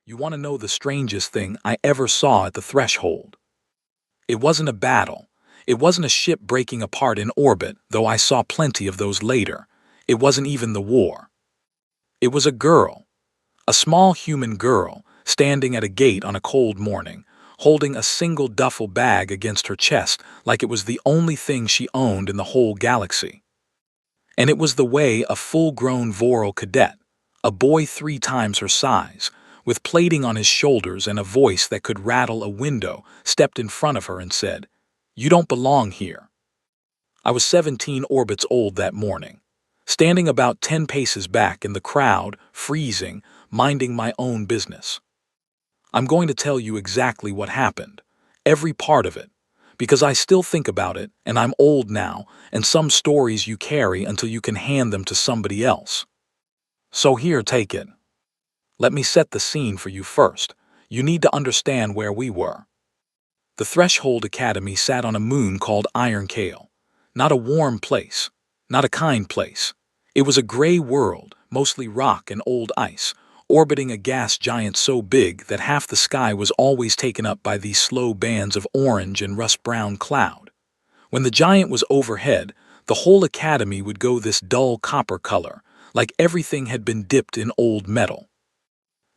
You want to know the strangest thing I ever saw at the threshold? It wasn't a battle. It wasn't a ship breaking apart in orbit, though I saw plenty of those later. It wasn't even the war. It was a girl, a small human girl, standing at a gate on a cold morning, holding a single duffel bag against her chest like it was the only thing she owned in the whole galaxy. And it was the way a full-grown Voral cadet, a boy 3 times her size, with plating on his shoulders and a voice that could rattle a window, stepped in front of her and said, "You don't belong here." I was 17 orbits old that morning, standing about 10 paces back in the crowd, freezing, minding my own business. I'm going to tell you exactly what happened, every part of it, because I still think about it, and I'm old now, and some stories you carry until you can hand them to somebody else. So here, take it. Let me set the scene for you first. You need to understand where we were. The Threshold Academy sat on a moon called Iron Kale. Not a warm place, not a kind place. It was a gray world, mostly rock and old ice, orbiting a gas giant so big that half the sky was always taken up by these slow bands of orange and rust-brown cloud. When the giant was overhead, the whole academy would go this dull copper color, like everything had been dipped in old metal.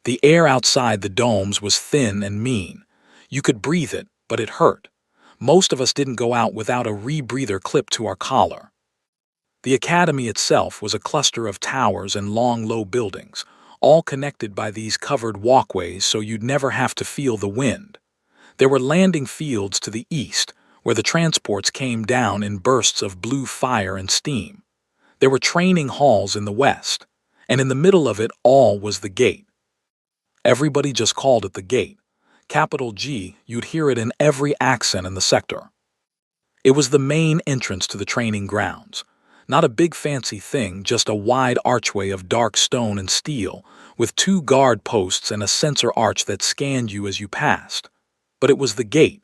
The air outside the domes was thin and mean. You could breathe it, but it hurt. Most of us didn't go out without a rebreather clipped to our collar. The academy itself was a cluster of towers and long, low buildings, all connected by these covered walkways so you'd never have to feel the wind. There were landing fields to the east, where the transports came down in bursts of blue fire and steam. There were training halls in the west, and in the middle of it all was the gate. Everybody just called it the gate. Capital G, you'd hear it in every accent in the sector. It was the main entrance to the training grounds. Not a big fancy thing, just a wide archway of dark stone and steel, with 2 guard posts and a sensor arch that scanned you as you passed. But it was the gate.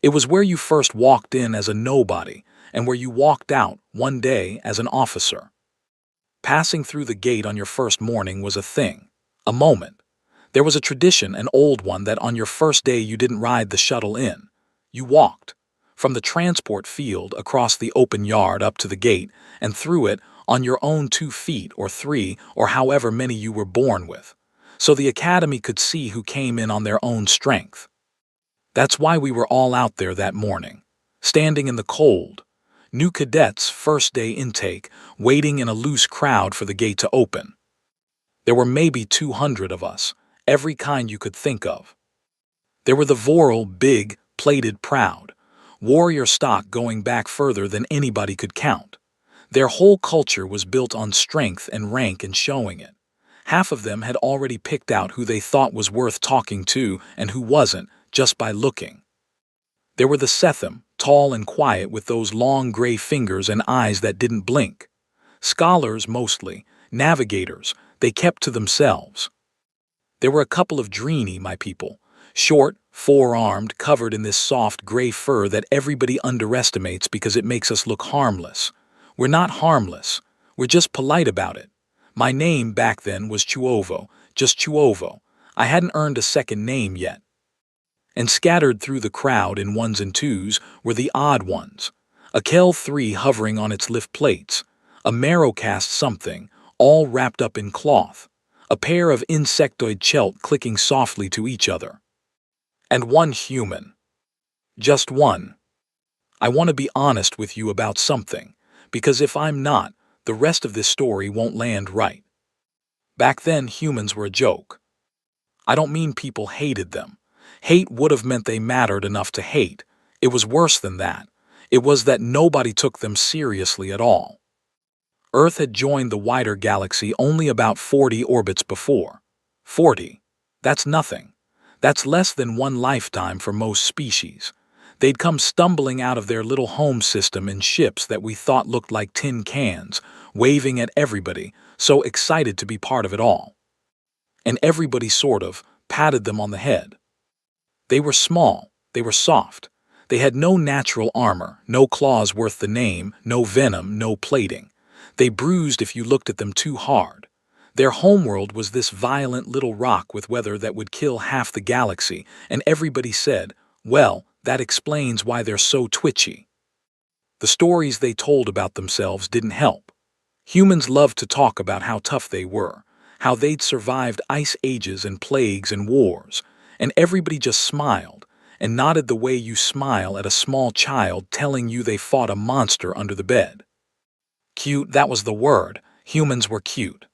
It was where you first walked in as a nobody, and where you walked out, one day, as an officer. Passing through the gate on your first morning was a thing, a moment. There was a tradition, an old one, that on your first day you didn't ride the shuttle in. You walked. From the transport field, across the open yard up to the gate, and through it on your own 2 feet or 3 or however many you were born with, so the academy could see who came in on their own strength. That's why we were all out there that morning, standing in the cold, new cadets' first-day intake, waiting in a loose crowd for the gate to open. There were maybe 200 of us, every kind you could think of. There were the Voral, big, plated, proud, warrior stock going back further than anybody could count. Their whole culture was built on strength and rank and showing it. Half of them had already picked out who they thought was worth talking to and who wasn't, just by looking. There were the Setham, tall and quiet with those long gray fingers and eyes that didn't blink. Scholars mostly, navigators, they kept to themselves. There were a couple of Dreeny, my people, short, 4-armed, covered in this soft gray fur that everybody underestimates because it makes us look harmless. We're not harmless, we're just polite about it. My name back then was Chuovo, just Chuovo. I hadn't earned a second name yet. And scattered through the crowd in 1s and 2s were the odd ones. A Kel 3 hovering on its lift plates, a Marrowcast something, all wrapped up in cloth, a pair of insectoid chelt clicking softly to each other. And one human. Just one. I want to be honest with you about something, because if I'm not, the rest of this story won't land right. Back then, humans were a joke. I don't mean people hated them. Hate would have meant they mattered enough to hate. It was worse than that. It was that nobody took them seriously at all. Earth had joined the wider galaxy only about 40 orbits before. 40. That's nothing. That's less than 1 lifetime for most species. They'd come stumbling out of their little home system in ships that we thought looked like tin cans, waving at everybody, so excited to be part of it all. And everybody sort of patted them on the head. They were small, they were soft. They had no natural armor, no claws worth the name, no venom, no plating. They bruised if you looked at them too hard. Their homeworld was this violent little rock with weather that would kill half the galaxy, and everybody said, well, that explains why they're so twitchy. The stories they told about themselves didn't help. Humans loved to talk about how tough they were, how they'd survived ice ages and plagues and wars, and everybody just smiled and nodded the way you smile at a small child telling you they fought a monster under the bed. Cute, that was the word. Humans were cute.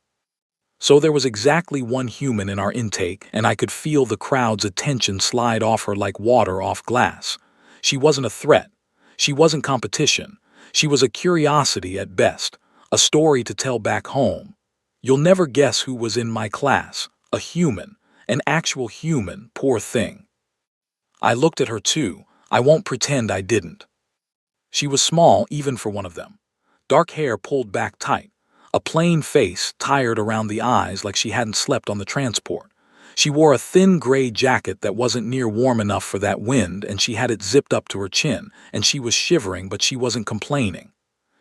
So there was exactly one human in our intake, and I could feel the crowd's attention slide off her like water off glass. She wasn't a threat. She wasn't competition. She was a curiosity at best, a story to tell back home. You'll never guess who was in my class. A human. An actual human, poor thing. I looked at her too. I won't pretend I didn't. She was small even for one of them. Dark hair pulled back tight. A plain face, tired around the eyes like she hadn't slept on the transport. She wore a thin gray jacket that wasn't near warm enough for that wind, and she had it zipped up to her chin, and she was shivering, but she wasn't complaining.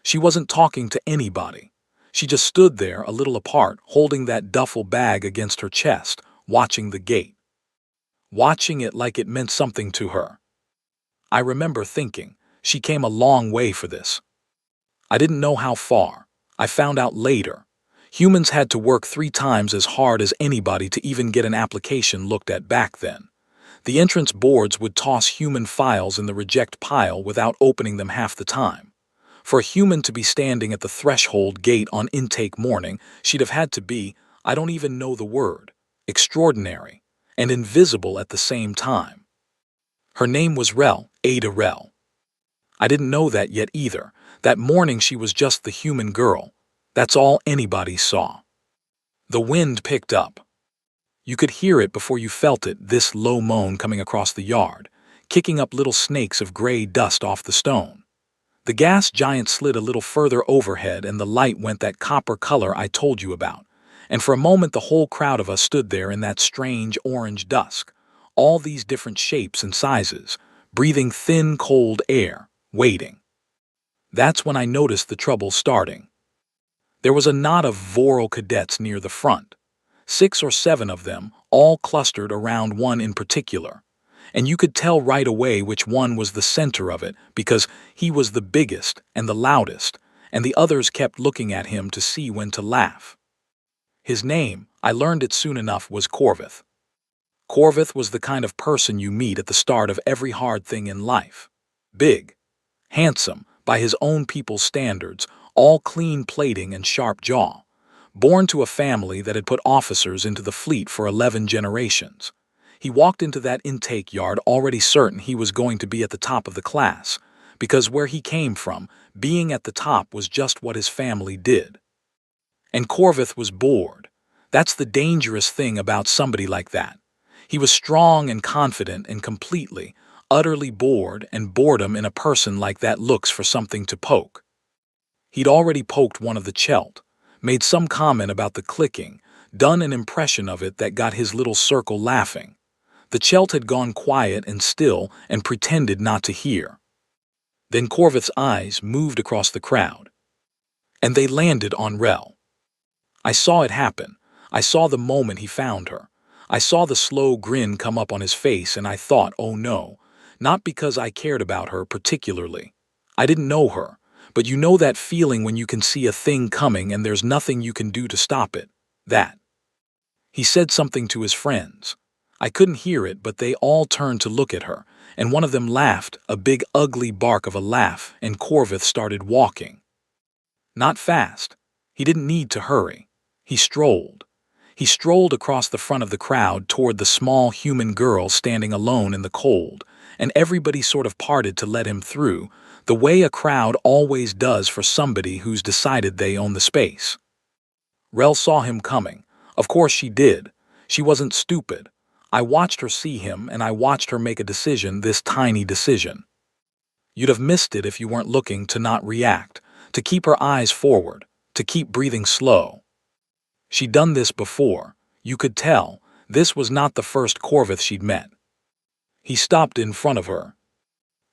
She wasn't talking to anybody. She just stood there, a little apart, holding that duffel bag against her chest, watching the gate. Watching it like it meant something to her. I remember thinking, she came a long way for this. I didn't know how far. I found out later. Humans had to work 3 times as hard as anybody to even get an application looked at back then. The entrance boards would toss human files in the reject pile without opening them half the time. For a human to be standing at the threshold gate on intake morning, she'd have had to be, I don't even know the word, extraordinary, and invisible at the same time. Her name was Rel, Ada Rel. I didn't know that yet either. That morning she was just the human girl. That's all anybody saw. The wind picked up. You could hear it before you felt it, this low moan coming across the yard, kicking up little snakes of gray dust off the stone. The gas giant slid a little further overhead and the light went that copper color I told you about. And for a moment the whole crowd of us stood there in that strange orange dusk, all these different shapes and sizes, breathing thin, cold air, waiting. That's when I noticed the trouble starting. There was a knot of Voro cadets near the front, 6 or 7 of them, all clustered around one in particular. And you could tell right away which one was the center of it because he was the biggest and the loudest, and the others kept looking at him to see when to laugh. His name, I learned it soon enough, was Corvith. Corvith was the kind of person you meet at the start of every hard thing in life. Big, handsome, by his own people's standards, all clean plating and sharp jaw. Born to a family that had put officers into the fleet for 11 generations. He walked into that intake yard already certain he was going to be at the top of the class, because where he came from, being at the top was just what his family did. And Corvith was bored. That's the dangerous thing about somebody like that. He was strong and confident and completely, utterly bored, and boredom in a person like that looks for something to poke. He'd already poked one of the Chelt, made some comment about the clicking, done an impression of it that got his little circle laughing. The Chelt had gone quiet and still and pretended not to hear. Then Corvith's eyes moved across the crowd. And they landed on Rel. I saw it happen. I saw the moment he found her. I saw the slow grin come up on his face and I thought, oh no, not because I cared about her particularly. I didn't know her, but you know that feeling when you can see a thing coming and there's nothing you can do to stop it. That. He said something to his friends. I couldn't hear it, but they all turned to look at her, and one of them laughed, a big ugly bark of a laugh, and Corvith started walking. Not fast. He didn't need to hurry. He strolled. He strolled across the front of the crowd toward the small human girl standing alone in the cold, and everybody sort of parted to let him through, the way a crowd always does for somebody who's decided they own the space. Rel saw him coming. Of course she did. She wasn't stupid. I watched her see him, and I watched her make a decision, this tiny decision. You'd have missed it if you weren't looking, to not react, to keep her eyes forward, to keep breathing slow. She'd done this before. You could tell. This was not the first Corvith she'd met. He stopped in front of her.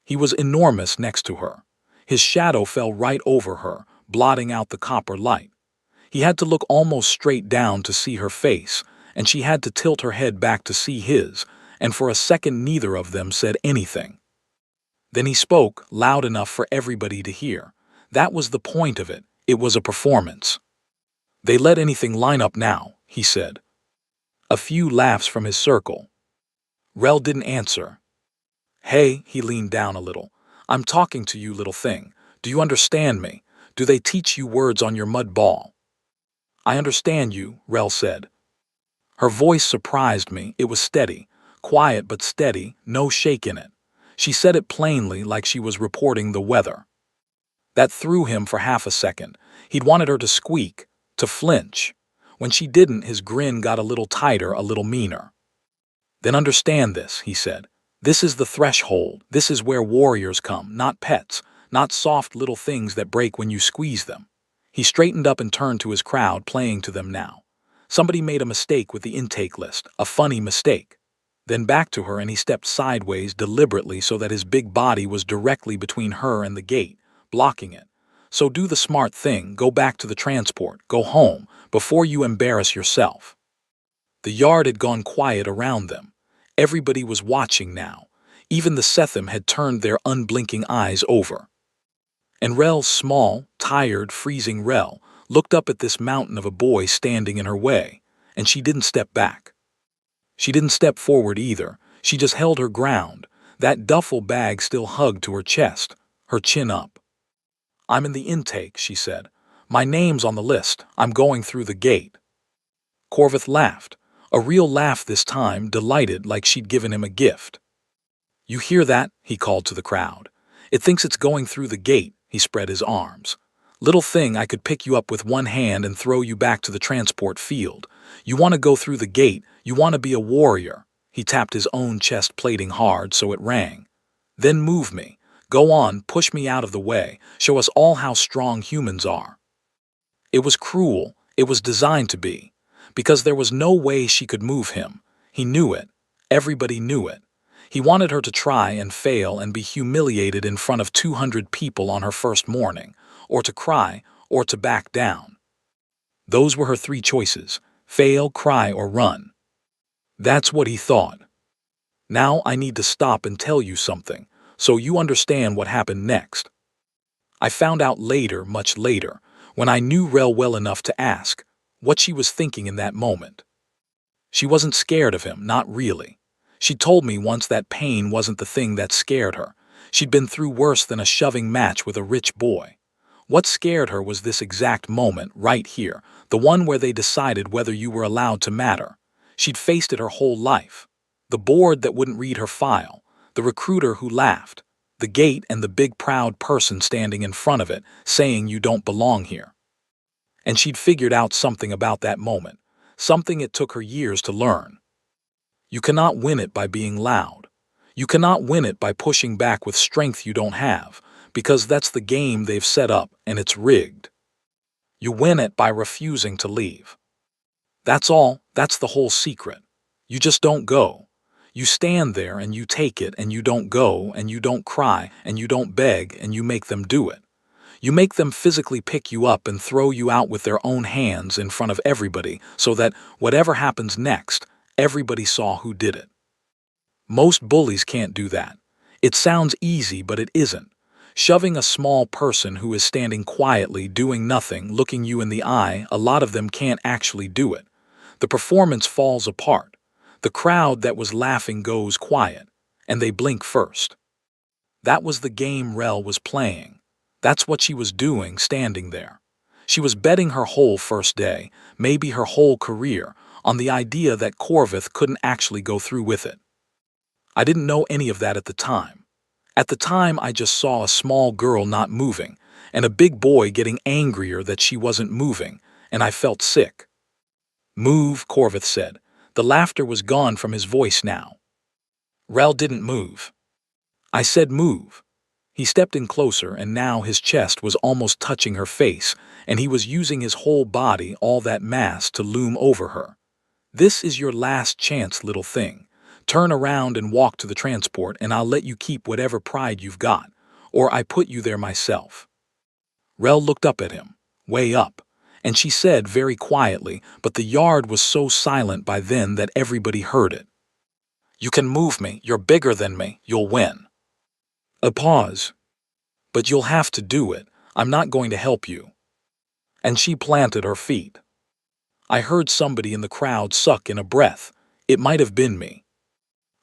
He was enormous next to her. His shadow fell right over her, blotting out the copper light. He had to look almost straight down to see her face, and she had to tilt her head back to see his, and for a second neither of them said anything. Then he spoke, loud enough for everybody to hear. That was the point of it. It was a performance. "They let anything line up now," he said. A few laughs from his circle. Rel didn't answer. "Hey," he leaned down a little. "I'm talking to you, little thing. Do you understand me? Do they teach you words on your mud ball?" "I understand you," Rel said. Her voice surprised me. It was steady, quiet but steady, no shake in it. She said it plainly, like she was reporting the weather. That threw him for half a second. He'd wanted her to squeak, to flinch. When she didn't, his grin got a little tighter, a little meaner. "Then understand this," he said. "This is the threshold. This is where warriors come, not pets, not soft little things that break when you squeeze them." He straightened up and turned to his crowd, playing to them now. Somebody made a mistake with the intake list, a funny mistake. Then back to her, and he stepped sideways deliberately so that his big body was directly between her and the gate, blocking it. "So do the smart thing, go back to the transport, go home, before you embarrass yourself." The yard had gone quiet around them. Everybody was watching now. Even the Sethim had turned their unblinking eyes over. And Rel's small, tired, freezing Rel looked up at this mountain of a boy standing in her way, and she didn't step back. She didn't step forward either. She just held her ground, that duffel bag still hugged to her chest, her chin up. "I'm in the intake," she said. "My name's on the list. I'm going through the gate." Corvith laughed, a real laugh this time, delighted like she'd given him a gift. "You hear that?" he called to the crowd. "It thinks it's going through the gate." He spread his arms. "Little thing, I could pick you up with one hand and throw you back to the transport field. You want to go through the gate, you want to be a warrior." He tapped his own chest plating hard so it rang. "Then move me. Go on, push me out of the way. Show us all how strong humans are." It was cruel. It was designed to be. Because there was no way she could move him. He knew it. Everybody knew it. He wanted her to try and fail and be humiliated in front of 200 people on her first morning, or to cry, or to back down. Those were her three choices: fail, cry, or run. That's what he thought. "Now I need to stop and tell you something, so you understand what happened next." I found out later, much later, when I knew Rel well enough to ask what she was thinking in that moment. She wasn't scared of him, not really. She told me once that pain wasn't the thing that scared her. She'd been through worse than a shoving match with a rich boy. What scared her was this exact moment, right here, the one where they decided whether you were allowed to matter. She'd faced it her whole life. The board that wouldn't read her file, the recruiter who laughed, the gate and the big proud person standing in front of it, saying you don't belong here. And she'd figured out something about that moment, something it took her years to learn. You cannot win it by being loud. You cannot win it by pushing back with strength you don't have, because that's the game they've set up and it's rigged. You win it by refusing to leave. That's all. That's the whole secret. You just don't go. You stand there and you take it, and you don't go, and you don't cry, and you don't beg, and you make them do it. You make them physically pick you up and throw you out with their own hands in front of everybody so that whatever happens next, everybody saw who did it. Most bullies can't do that. It sounds easy, but it isn't. Shoving a small person who is standing quietly, doing nothing, looking you in the eye, a lot of them can't actually do it. The performance falls apart. The crowd that was laughing goes quiet, and they blink first. That was the game Rel was playing. That's what she was doing, standing there. She was betting her whole first day, maybe her whole career, on the idea that Corvith couldn't actually go through with it. I didn't know any of that at the time. At the time, I just saw a small girl not moving, and a big boy getting angrier that she wasn't moving, and I felt sick. "Move," Corvith said. The laughter was gone from his voice now. Rel didn't move. I said move. He stepped in closer, and now his chest was almost touching her face, and he was using his whole body, all that mass, to loom over her. "This is your last chance, little thing. Turn around and walk to the transport, and I'll let you keep whatever pride you've got, or I put you there myself." Rel looked up at him, way up, And she said very quietly, but the yard was so silent by then that everybody heard it. "You can move me, you're bigger than me, you'll win." A pause. "But you'll have to do it, I'm not going to help you." And she planted her feet. I heard somebody in the crowd suck in a breath. It might have been me.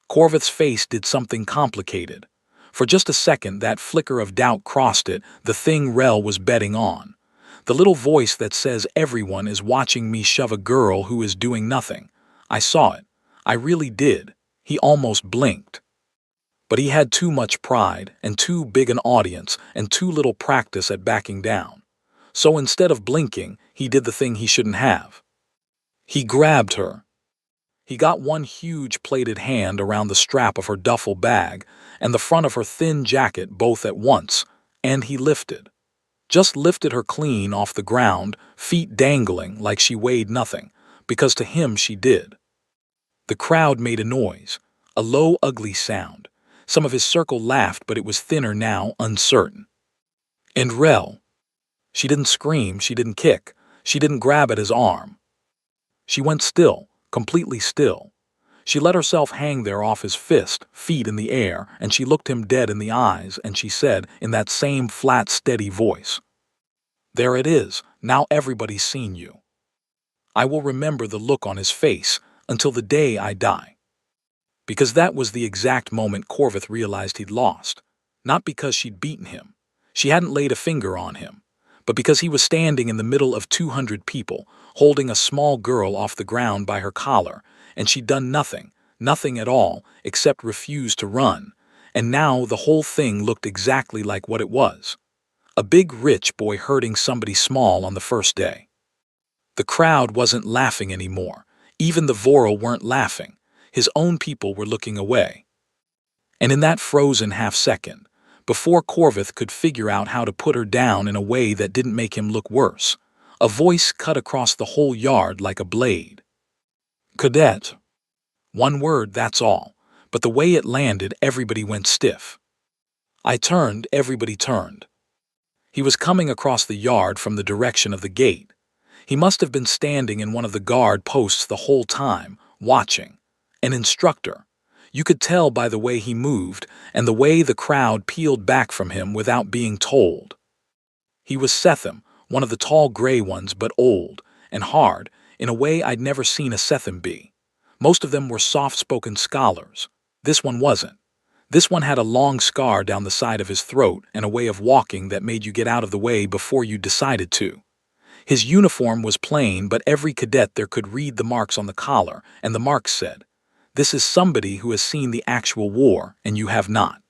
Corvith's face did something complicated. For just a second that flicker of doubt crossed it, the thing Rel was betting on. The little voice that says everyone is watching me shove a girl who is doing nothing. I saw it. I really did. He almost blinked. But he had too much pride, and too big an audience, and too little practice at backing down. So instead of blinking, he did the thing he shouldn't have. He grabbed her. He got one huge plated hand around the strap of her duffel bag and the front of her thin jacket both at once, and he lifted. Just lifted her clean off the ground, feet dangling like she weighed nothing, because to him she did. The crowd made a noise, a low, ugly sound. Some of his circle laughed, but it was thinner now, uncertain. And Rel, she didn't scream, she didn't kick, she didn't grab at his arm. She went still, completely still. She let herself hang there off his fist, feet in the air, and she looked him dead in the eyes, and she said, in that same flat, steady voice, "There it is, now everybody's seen you. I will remember the look on his face until the day I die." Because that was the exact moment Corvith realized he'd lost. Not because she'd beaten him. She hadn't laid a finger on him. But because he was standing in the middle of 200 people, holding a small girl off the ground by her collar, and she'd done nothing, nothing at all, except refuse to run. And now the whole thing looked exactly like what it was. A big rich boy hurting somebody small on the first day. The crowd wasn't laughing anymore. Even the Vorel weren't laughing. His own people were looking away. And in that frozen half-second, before Corvith could figure out how to put her down in a way that didn't make him look worse, a voice cut across the whole yard like a blade. "Cadet." One word, that's all, but the way it landed, everybody went stiff. I turned, everybody turned. He was coming across the yard from the direction of the gate. He must have been standing in one of the guard posts the whole time, watching. An instructor. You could tell by the way he moved and the way the crowd peeled back from him without being told. He was Setham, one of the tall gray ones, but old and hard in a way I'd never seen a Setham be. Most of them were soft-spoken scholars. This one wasn't. This one had a long scar down the side of his throat and a way of walking that made you get out of the way before you decided to. His uniform was plain, but every cadet there could read the marks on the collar, and the marks said, "This is somebody who has seen the actual war, and you have not."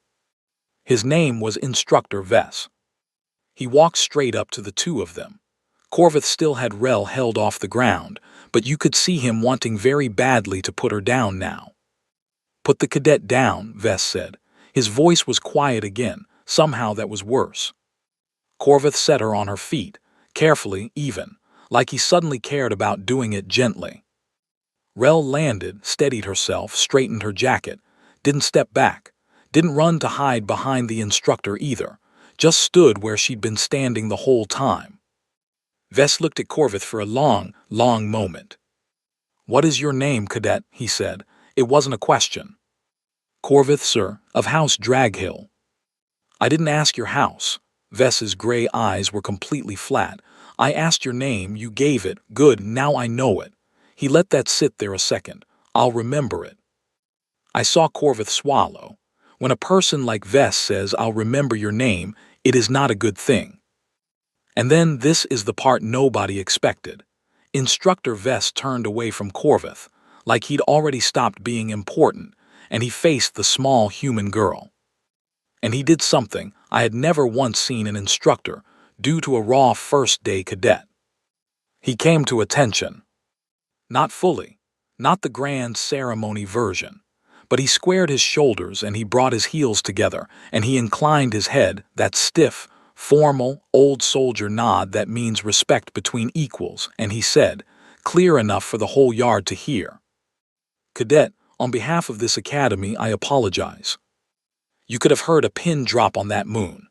His name was Instructor Vess. He walked straight up to the two of them. Corvith still had Rel held off the ground, but you could see him wanting very badly to put her down now. "Put the cadet down," Vess said. His voice was quiet again. Somehow that was worse. Corvith set her on her feet, carefully, even, like he suddenly cared about doing it gently. Rel landed, steadied herself, straightened her jacket, didn't step back, didn't run to hide behind the instructor either, just stood where she'd been standing the whole time. Vess looked at Corvith for a long, long moment. "What is your name, cadet?" he said. It wasn't a question. "Corvith, sir, of House Draghill." "I didn't ask your house." Vess's gray eyes were completely flat. "I asked your name, you gave it. Good, now I know it." He let that sit there a second. "I'll remember it." I saw Corvith swallow. When a person like Vess says, "I'll remember your name," it is not a good thing. And then this is the part nobody expected. Instructor Vess turned away from Corvith, like he'd already stopped being important, and he faced the small human girl. And he did something I had never once seen an instructor do to a raw first-day cadet. He came to attention. Not fully, not the grand ceremony version, but he squared his shoulders and he brought his heels together and he inclined his head, that stiff, formal, old soldier nod that means respect between equals, and he said, clear enough for the whole yard to hear, "Cadet, on behalf of this academy, I apologize." You could have heard a pin drop on that moon.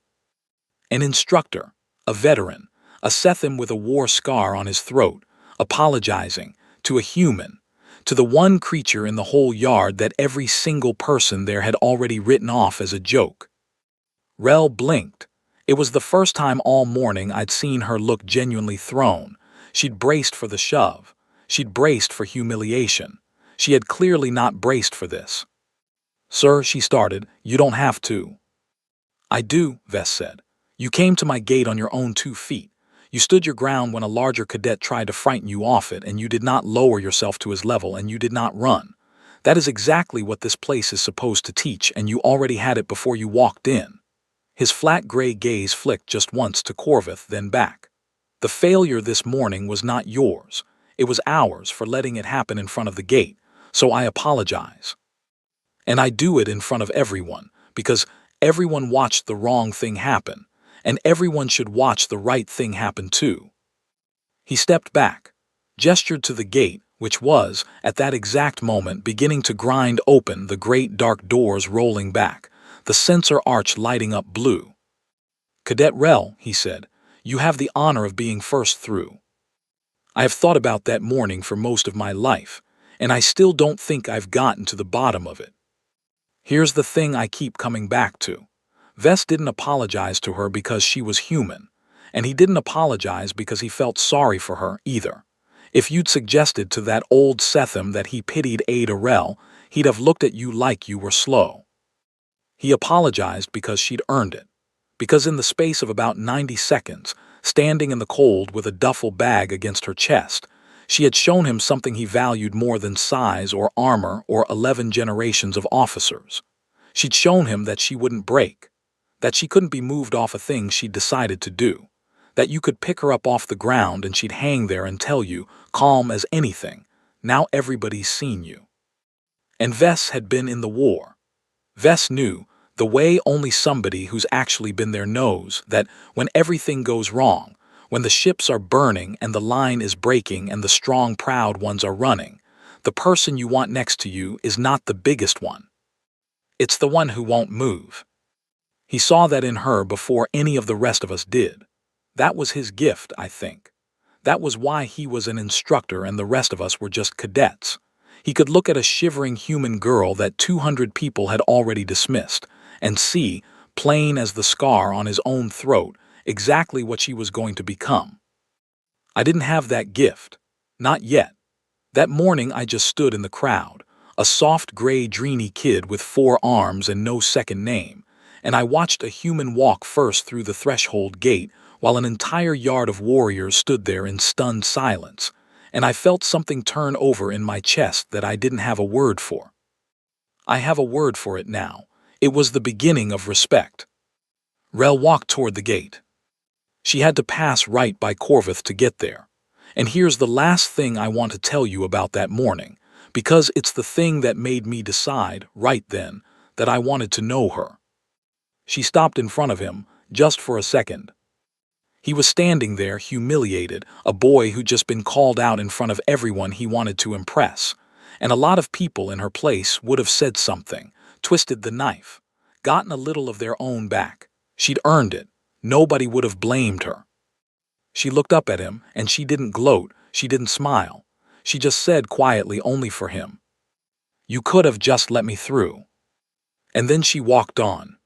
An instructor, a veteran, A Sethim with a war scar on his throat, apologizing to a human, to the one creature in the whole yard that every single person there had already written off as a joke. Rel blinked. It was the first time all morning I'd seen her look genuinely thrown. She'd braced for the shove. She'd braced for humiliation. She had clearly not braced for this. "Sir," she started, "you don't have to." "I do," Vess said. "You came to my gate on your own 2 feet. You stood your ground when a larger cadet tried to frighten you off it, and you did not lower yourself to his level, and you did not run. That is exactly what this place is supposed to teach, and you already had it before you walked in." His flat gray gaze flicked just once to Corvith, then back. "The failure this morning was not yours. It was ours for letting it happen in front of the gate, so I apologize. And I do it in front of everyone, because everyone watched the wrong thing happen, and everyone should watch the right thing happen too." He stepped back, gestured to the gate, which was, at that exact moment, beginning to grind open, the great dark doors rolling back, the sensor arch lighting up blue. "Cadet Rel," he said, "you have the honor of being first through. I have thought about that morning for most of my life, and I still don't think I've gotten to the bottom of it. Here's the thing I keep coming back to. Vess didn't apologize to her because she was human, and he didn't apologize because he felt sorry for her either. If you'd suggested to that old Sethim that he pitied Ada Rel, he'd have looked at you like you were slow. He apologized because she'd earned it. Because in the space of about 90 seconds, standing in the cold with a duffel bag against her chest, she had shown him something he valued more than size or armor or 11 generations of officers. She'd shown him that she wouldn't break, that she couldn't be moved off a thing she'd decided to do, that you could pick her up off the ground and she'd hang there and tell you, calm as anything, "Now everybody's seen you." And Vess had been in the war. Vess knew, the way only somebody who's actually been there knows, that when everything goes wrong, when the ships are burning and the line is breaking and the strong proud ones are running, the person you want next to you is not the biggest one. It's the one who won't move. He saw that in her before any of the rest of us did. That was his gift, I think. That was why he was an instructor and the rest of us were just cadets. He could look at a shivering human girl that 200 people had already dismissed and see, plain as the scar on his own throat, exactly what she was going to become. I didn't have that gift. Not yet. That morning I just stood in the crowd, a soft gray dreamy kid with 4 arms and no second name, and I watched a human walk first through the threshold gate while an entire yard of warriors stood there in stunned silence, and I felt something turn over in my chest that I didn't have a word for. I have a word for it now. It was the beginning of respect. Rel walked toward the gate. She had to pass right by Corvith to get there. And here's the last thing I want to tell you about that morning, because it's the thing that made me decide, right then, that I wanted to know her. She stopped in front of him, just for a second. He was standing there, humiliated, a boy who'd just been called out in front of everyone he wanted to impress. And a lot of people in her place would have said something, twisted the knife, gotten a little of their own back. She'd earned it. Nobody would have blamed her. She looked up at him, and she didn't gloat, she didn't smile. She just said quietly, only for him, "You could have just let me through." And then she walked on.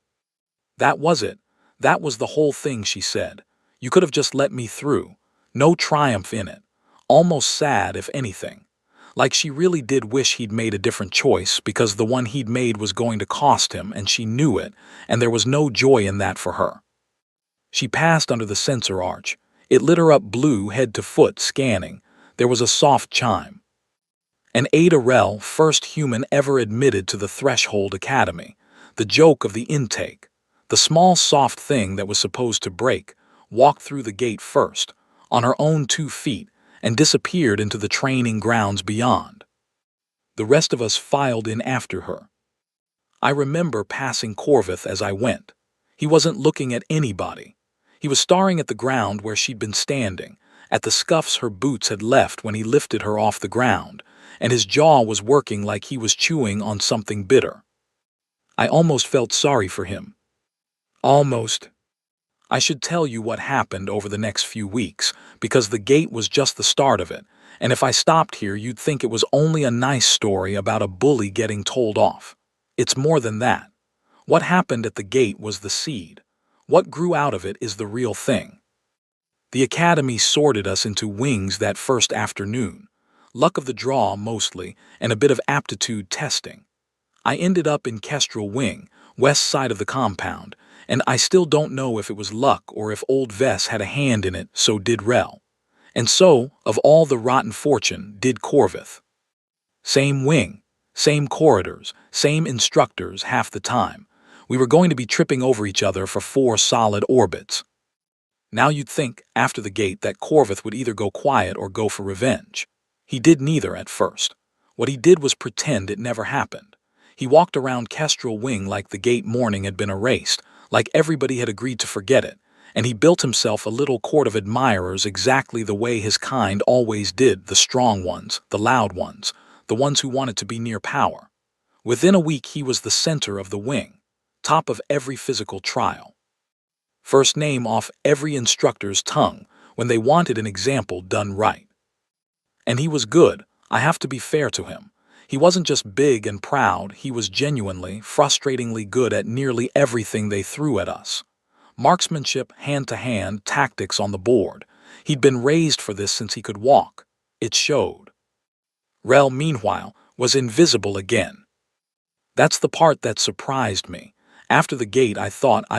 That was it. That was the whole thing she said. "You could have just let me through." No triumph in it. Almost sad, if anything. Like she really did wish he'd made a different choice because the one he'd made was going to cost him and she knew it, and there was no joy in that for her. She passed under the sensor arch. It lit her up blue head to foot, scanning. There was a soft chime. And Ada Rel, first human ever admitted to the Threshold Academy. The joke of the intake. The small soft thing that was supposed to break, walked through the gate first, on her own 2 feet, and disappeared into the training grounds beyond. The rest of us filed in after her. I remember passing Corvith as I went. He wasn't looking at anybody. He was staring at the ground where she'd been standing, at the scuffs her boots had left when he lifted her off the ground, and his jaw was working like he was chewing on something bitter. I almost felt sorry for him. Almost. I should tell you what happened over the next few weeks, because the gate was just the start of it, and if I stopped here you'd think it was only a nice story about a bully getting told off. It's more than that. What happened at the gate was the seed. What grew out of it is the real thing. The academy sorted us into wings that first afternoon. Luck of the draw mostly, and a bit of aptitude testing. I ended up in Kestrel Wing, west side of the compound, and I still don't know if it was luck or if old Vess had a hand in it, so did Rel. And so, of all the rotten fortune, did Corvith. Same wing, same corridors, same instructors half the time. We were going to be tripping over each other for 4 solid orbits. Now you'd think, after the gate, that Corvith would either go quiet or go for revenge. He did neither at first. What he did was pretend it never happened. He walked around Kestrel Wing like the gate morning had been erased, like everybody had agreed to forget it, and he built himself a little court of admirers exactly the way his kind always did, the strong ones, the loud ones, the ones who wanted to be near power. Within a week he was the center of the wing, top of every physical trial. First name off every instructor's tongue when they wanted an example done right. And he was good, I have to be fair to him. He wasn't just big and proud, he was genuinely, frustratingly good at nearly everything they threw at us. Marksmanship, hand-to-hand, tactics on the board. He'd been raised for this since he could walk. It showed. Rel, meanwhile, was invisible again. That's the part that surprised me. After the gate I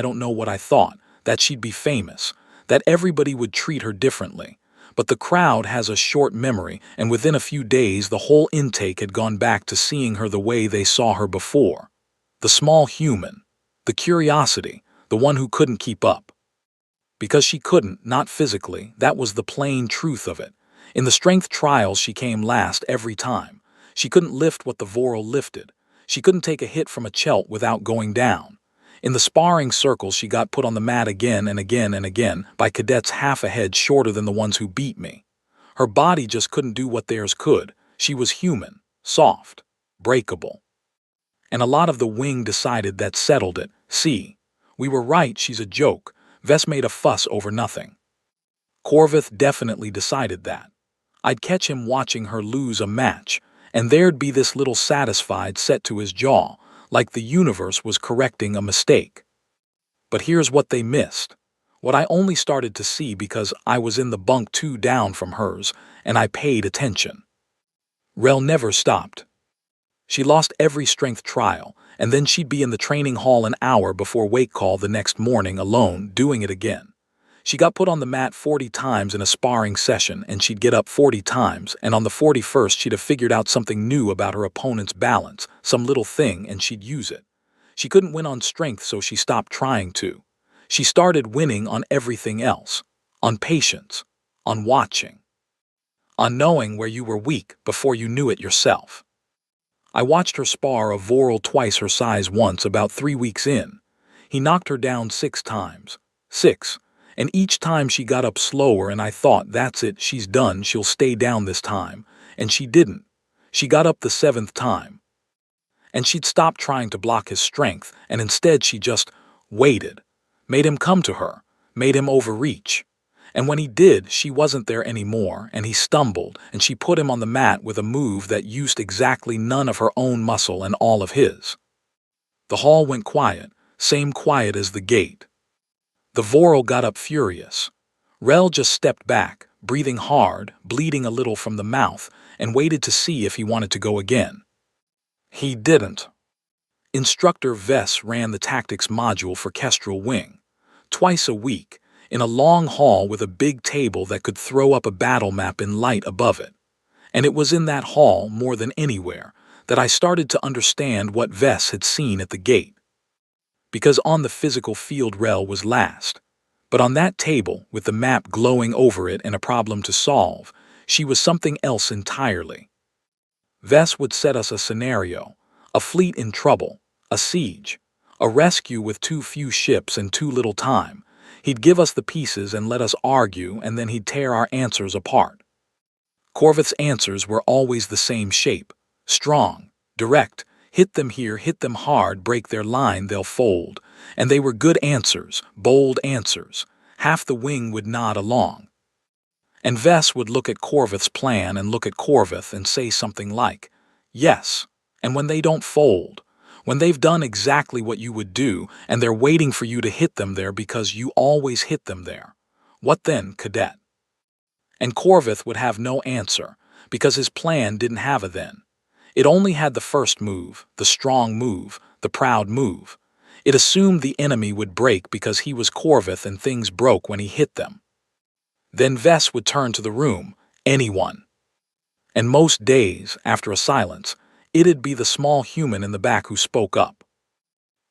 don't know what I thought, that she'd be famous, that everybody would treat her differently. But the crowd has a short memory, and within a few days the whole intake had gone back to seeing her the way they saw her before. The small human, the curiosity, the one who couldn't keep up. Because she couldn't, not physically, that was the plain truth of it. In the strength trials she came last every time. She couldn't lift what the Voral lifted. She couldn't take a hit from a Chelt without going down. In the sparring circles she got put on the mat again and again and again by cadets half a head shorter than the ones who beat me. Her body just couldn't do what theirs could. She was human, soft, breakable. And a lot of the wing decided that settled it. See, we were right, she's a joke. Vess made a fuss over nothing. Corvith definitely decided that. I'd catch him watching her lose a match, and there'd be this little satisfied set to his jaw, like the universe was correcting a mistake. But here's what they missed. What I only started to see because I was in the bunk 2 down from hers, and I paid attention. Rel never stopped. She lost every strength trial, and then she'd be in the training hall an hour before wake call the next morning alone, doing it again. She got put on the mat 40 times in a sparring session, and she'd get up 40 times, and on the 41st she'd have figured out something new about her opponent's balance, some little thing, and she'd use it. She couldn't win on strength, so she stopped trying to. She started winning on everything else. On patience. On watching. On knowing where you were weak before you knew it yourself. I watched her spar a Voral twice her size once about 3 weeks in. He knocked her down 6 times. 6. And each time she got up slower and I thought, that's it, she's done, she'll stay down this time. And she didn't. She got up the 7th time. And she'd stopped trying to block his strength, and instead she just waited. Made him come to her. Made him overreach. And when he did, she wasn't there anymore, and he stumbled, and she put him on the mat with a move that used exactly none of her own muscle and all of his. The hall went quiet, same quiet as the gate. The Voral got up furious. Rel just stepped back, breathing hard, bleeding a little from the mouth, and waited to see if he wanted to go again. He didn't. Instructor Vess ran the tactics module for Kestrel Wing. Twice a week, in a long hall with a big table that could throw up a battle map in light above it. And it was in that hall, more than anywhere, that I started to understand what Vess had seen at the gate. Because on the physical field Rel was last. But on that table, with the map glowing over it and a problem to solve, she was something else entirely. Vess would set us a scenario, a fleet in trouble, a siege, a rescue with too few ships and too little time. He'd give us the pieces and let us argue, and then he'd tear our answers apart. Corvith's answers were always the same shape, strong, direct, hit them here, hit them hard, break their line, they'll fold. and they were good answers, bold answers. Half the wing would nod along. And Vess would look at Corvith's plan and look at Corvith and say something like, "Yes." And when they don't fold, when they've done exactly what you would do and they're waiting for you to hit them there because you always hit them there, what then, cadet? And Corvith would have no answer because his plan didn't have a then. It only had the first move, the strong move, the proud move. It assumed the enemy would break because he was Corvith and things broke when he hit them. Then Vess would turn to the room, anyone. And most days, after a silence, it'd be the small human in the back who spoke up.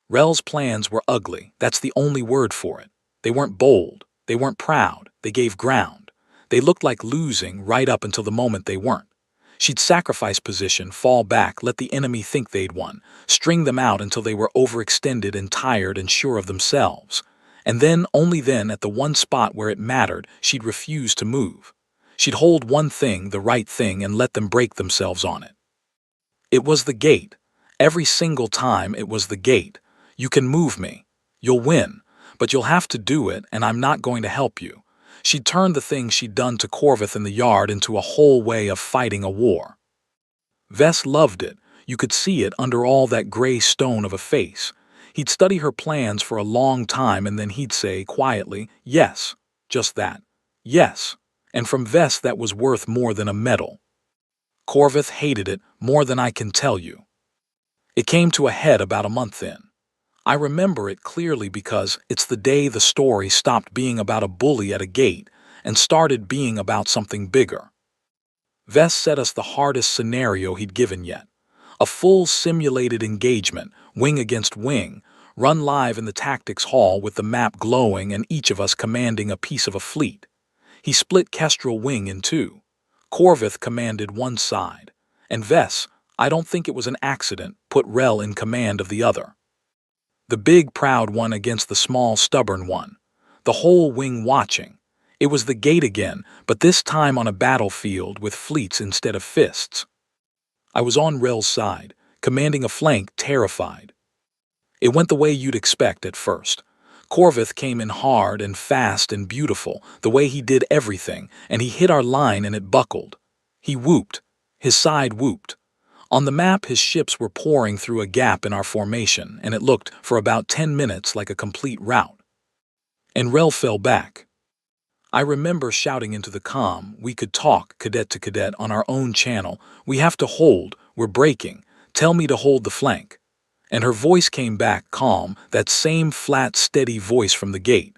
Rel's plans were ugly, that's the only word for it. They weren't bold, they weren't proud, they gave ground. They looked like losing right up until the moment they weren't. She'd sacrifice position, fall back, let the enemy think they'd won, string them out until they were overextended and tired and sure of themselves. And then, only then, at the one spot where it mattered, she'd refuse to move. She'd hold one thing, the right thing, and let them break themselves on it. It was the gate. Every single time it was the gate. You can move me. You'll win. But you'll have to do it, and I'm not going to help you. She'd turned the thing she'd done to Corvith in the yard into a whole way of fighting a war. Vess loved it. You could see it under all that gray stone of a face. He'd study her plans for a long time and then he'd say quietly, "Yes." Just that. Yes. And from Vess that was worth more than a medal. Corvith hated it more than I can tell you. It came to a head about a month in. I remember it clearly because it's the day the story stopped being about a bully at a gate and started being about something bigger. Vess set us the hardest scenario he'd given yet. A full simulated engagement, wing against wing, run live in the tactics hall with the map glowing and each of us commanding a piece of a fleet. He split Kestrel Wing in two. Corvith commanded one side, and Vess, I don't think it was an accident, put Rel in command of the other. The big proud one against the small stubborn one. The whole wing watching. It was the gate again, but this time on a battlefield with fleets instead of fists. I was on Rel's side, commanding a flank, terrified. It went the way you'd expect at first. Corvith came in hard and fast and beautiful, the way he did everything, and he hit our line and it buckled. He whooped. His side whooped. On the map, his ships were pouring through a gap in our formation, and it looked, for about 10 minutes, like a complete rout. And Rel fell back. I remember shouting into the comm, "We could talk, cadet to cadet, on our own channel. We have to hold, we're breaking. Tell me to hold the flank." And her voice came back, calm, that same flat, steady voice from the gate.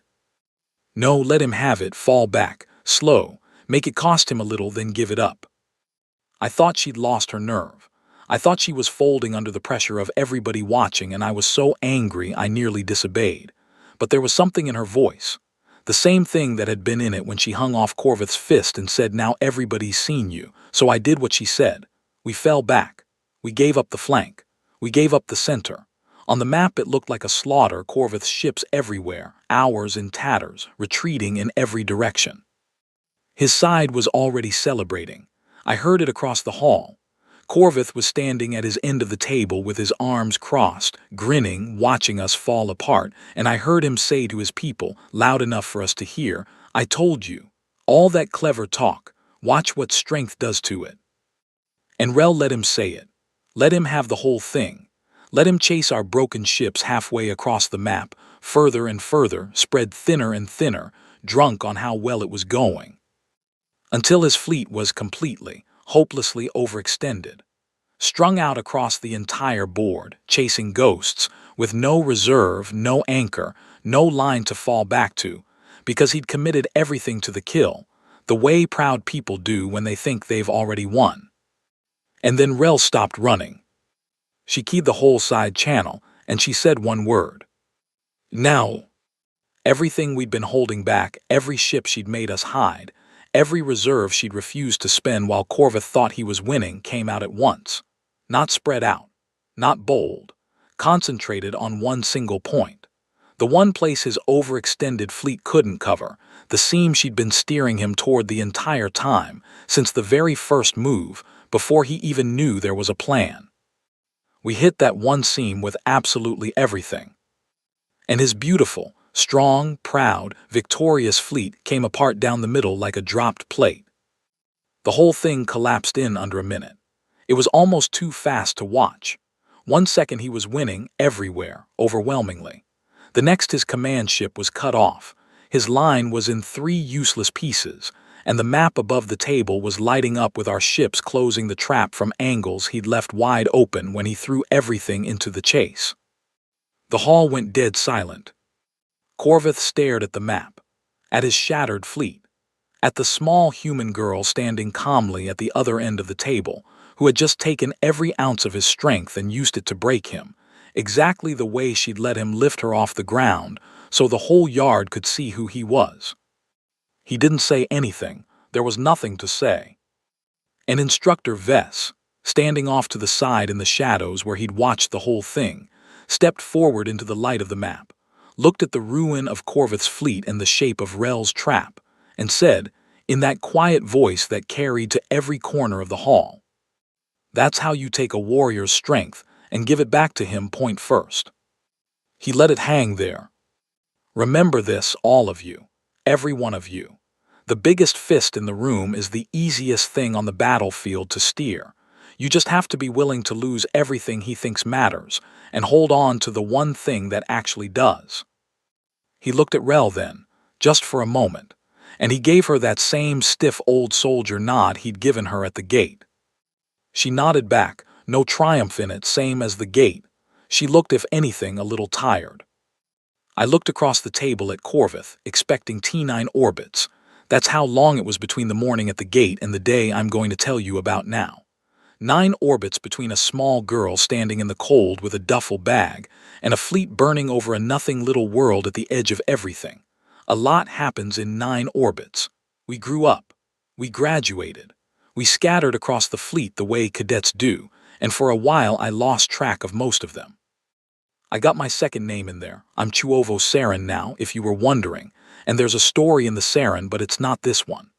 "No, let him have it, fall back, slow, make it cost him a little, then give it up." I thought she'd lost her nerve. I thought she was folding under the pressure of everybody watching, and I was so angry I nearly disobeyed. But there was something in her voice. The same thing that had been in it when she hung off Corvith's fist and said, "Now everybody's seen you." So I did what she said. We fell back. We gave up the flank. We gave up the center. On the map it looked like a slaughter, Corvith's ships everywhere, ours in tatters, retreating in every direction. His side was already celebrating. I heard it across the hall. Corvith was standing at his end of the table with his arms crossed, grinning, watching us fall apart, and I heard him say to his people, loud enough for us to hear, "I told you, all that clever talk, watch what strength does to it." And Rel let him say it. Let him have the whole thing. Let him chase our broken ships halfway across the map, further and further, spread thinner and thinner, drunk on how well it was going. Until his fleet was completely, hopelessly overextended, strung out across the entire board, chasing ghosts, with no reserve, no anchor, no line to fall back to, because he'd committed everything to the kill, the way proud people do when they think they've already won. And then Rel stopped running. She keyed the whole side channel, and she said one word. "Now." Everything we'd been holding back, every ship she'd made us hide, every reserve she'd refused to spend while Corvith thought he was winning, came out at once. Not spread out, not bold, concentrated on one single point. The one place his overextended fleet couldn't cover, the seam she'd been steering him toward the entire time, since the very first move, before he even knew there was a plan. We hit that one seam with absolutely everything. and his beautiful, strong, proud, victorious fleet came apart down the middle like a dropped plate. The whole thing collapsed in under a minute. It was almost too fast to watch. 1 second he was winning everywhere, overwhelmingly. The next his command ship was cut off. His line was in 3 useless pieces, and the map above the table was lighting up with our ships closing the trap from angles he'd left wide open when he threw everything into the chase. The hall went dead silent. Corvith stared at the map, at his shattered fleet, at the small human girl standing calmly at the other end of the table, who had just taken every ounce of his strength and used it to break him, exactly the way she'd let him lift her off the ground so the whole yard could see who he was. He didn't say anything. There was nothing to say. And Instructor Vess, standing off to the side in the shadows where he'd watched the whole thing, stepped forward into the light of the map, looked at the ruin of Corvith's fleet and the shape of Rel's trap, and said, in that quiet voice that carried to every corner of the hall, "That's how you take a warrior's strength and give it back to him point first." He let it hang there. Remember this, all of you, every one of you. The biggest fist in the room is the easiest thing on the battlefield to steer. You just have to be willing to lose everything he thinks matters and hold on to the one thing that actually does. He looked at Rel then, just for a moment, and he gave her that same stiff old soldier nod he'd given her at the gate. She nodded back, no triumph in it, same as the gate. She looked, if anything, a little tired. I looked across the table at Corvith, expecting T9 orbits. That's how long it was between the morning at the gate and the day I'm going to tell you about now. 9 orbits between a small girl standing in the cold with a duffel bag and a fleet burning over a nothing little world at the edge of everything. A lot happens in 9 orbits. We grew up. We graduated. We scattered across the fleet the way cadets do, and for a while I lost track of most of them. I got my second name in there. I'm Chuovo Saren now, if you were wondering, and there's a story in the Saren, but it's not this one.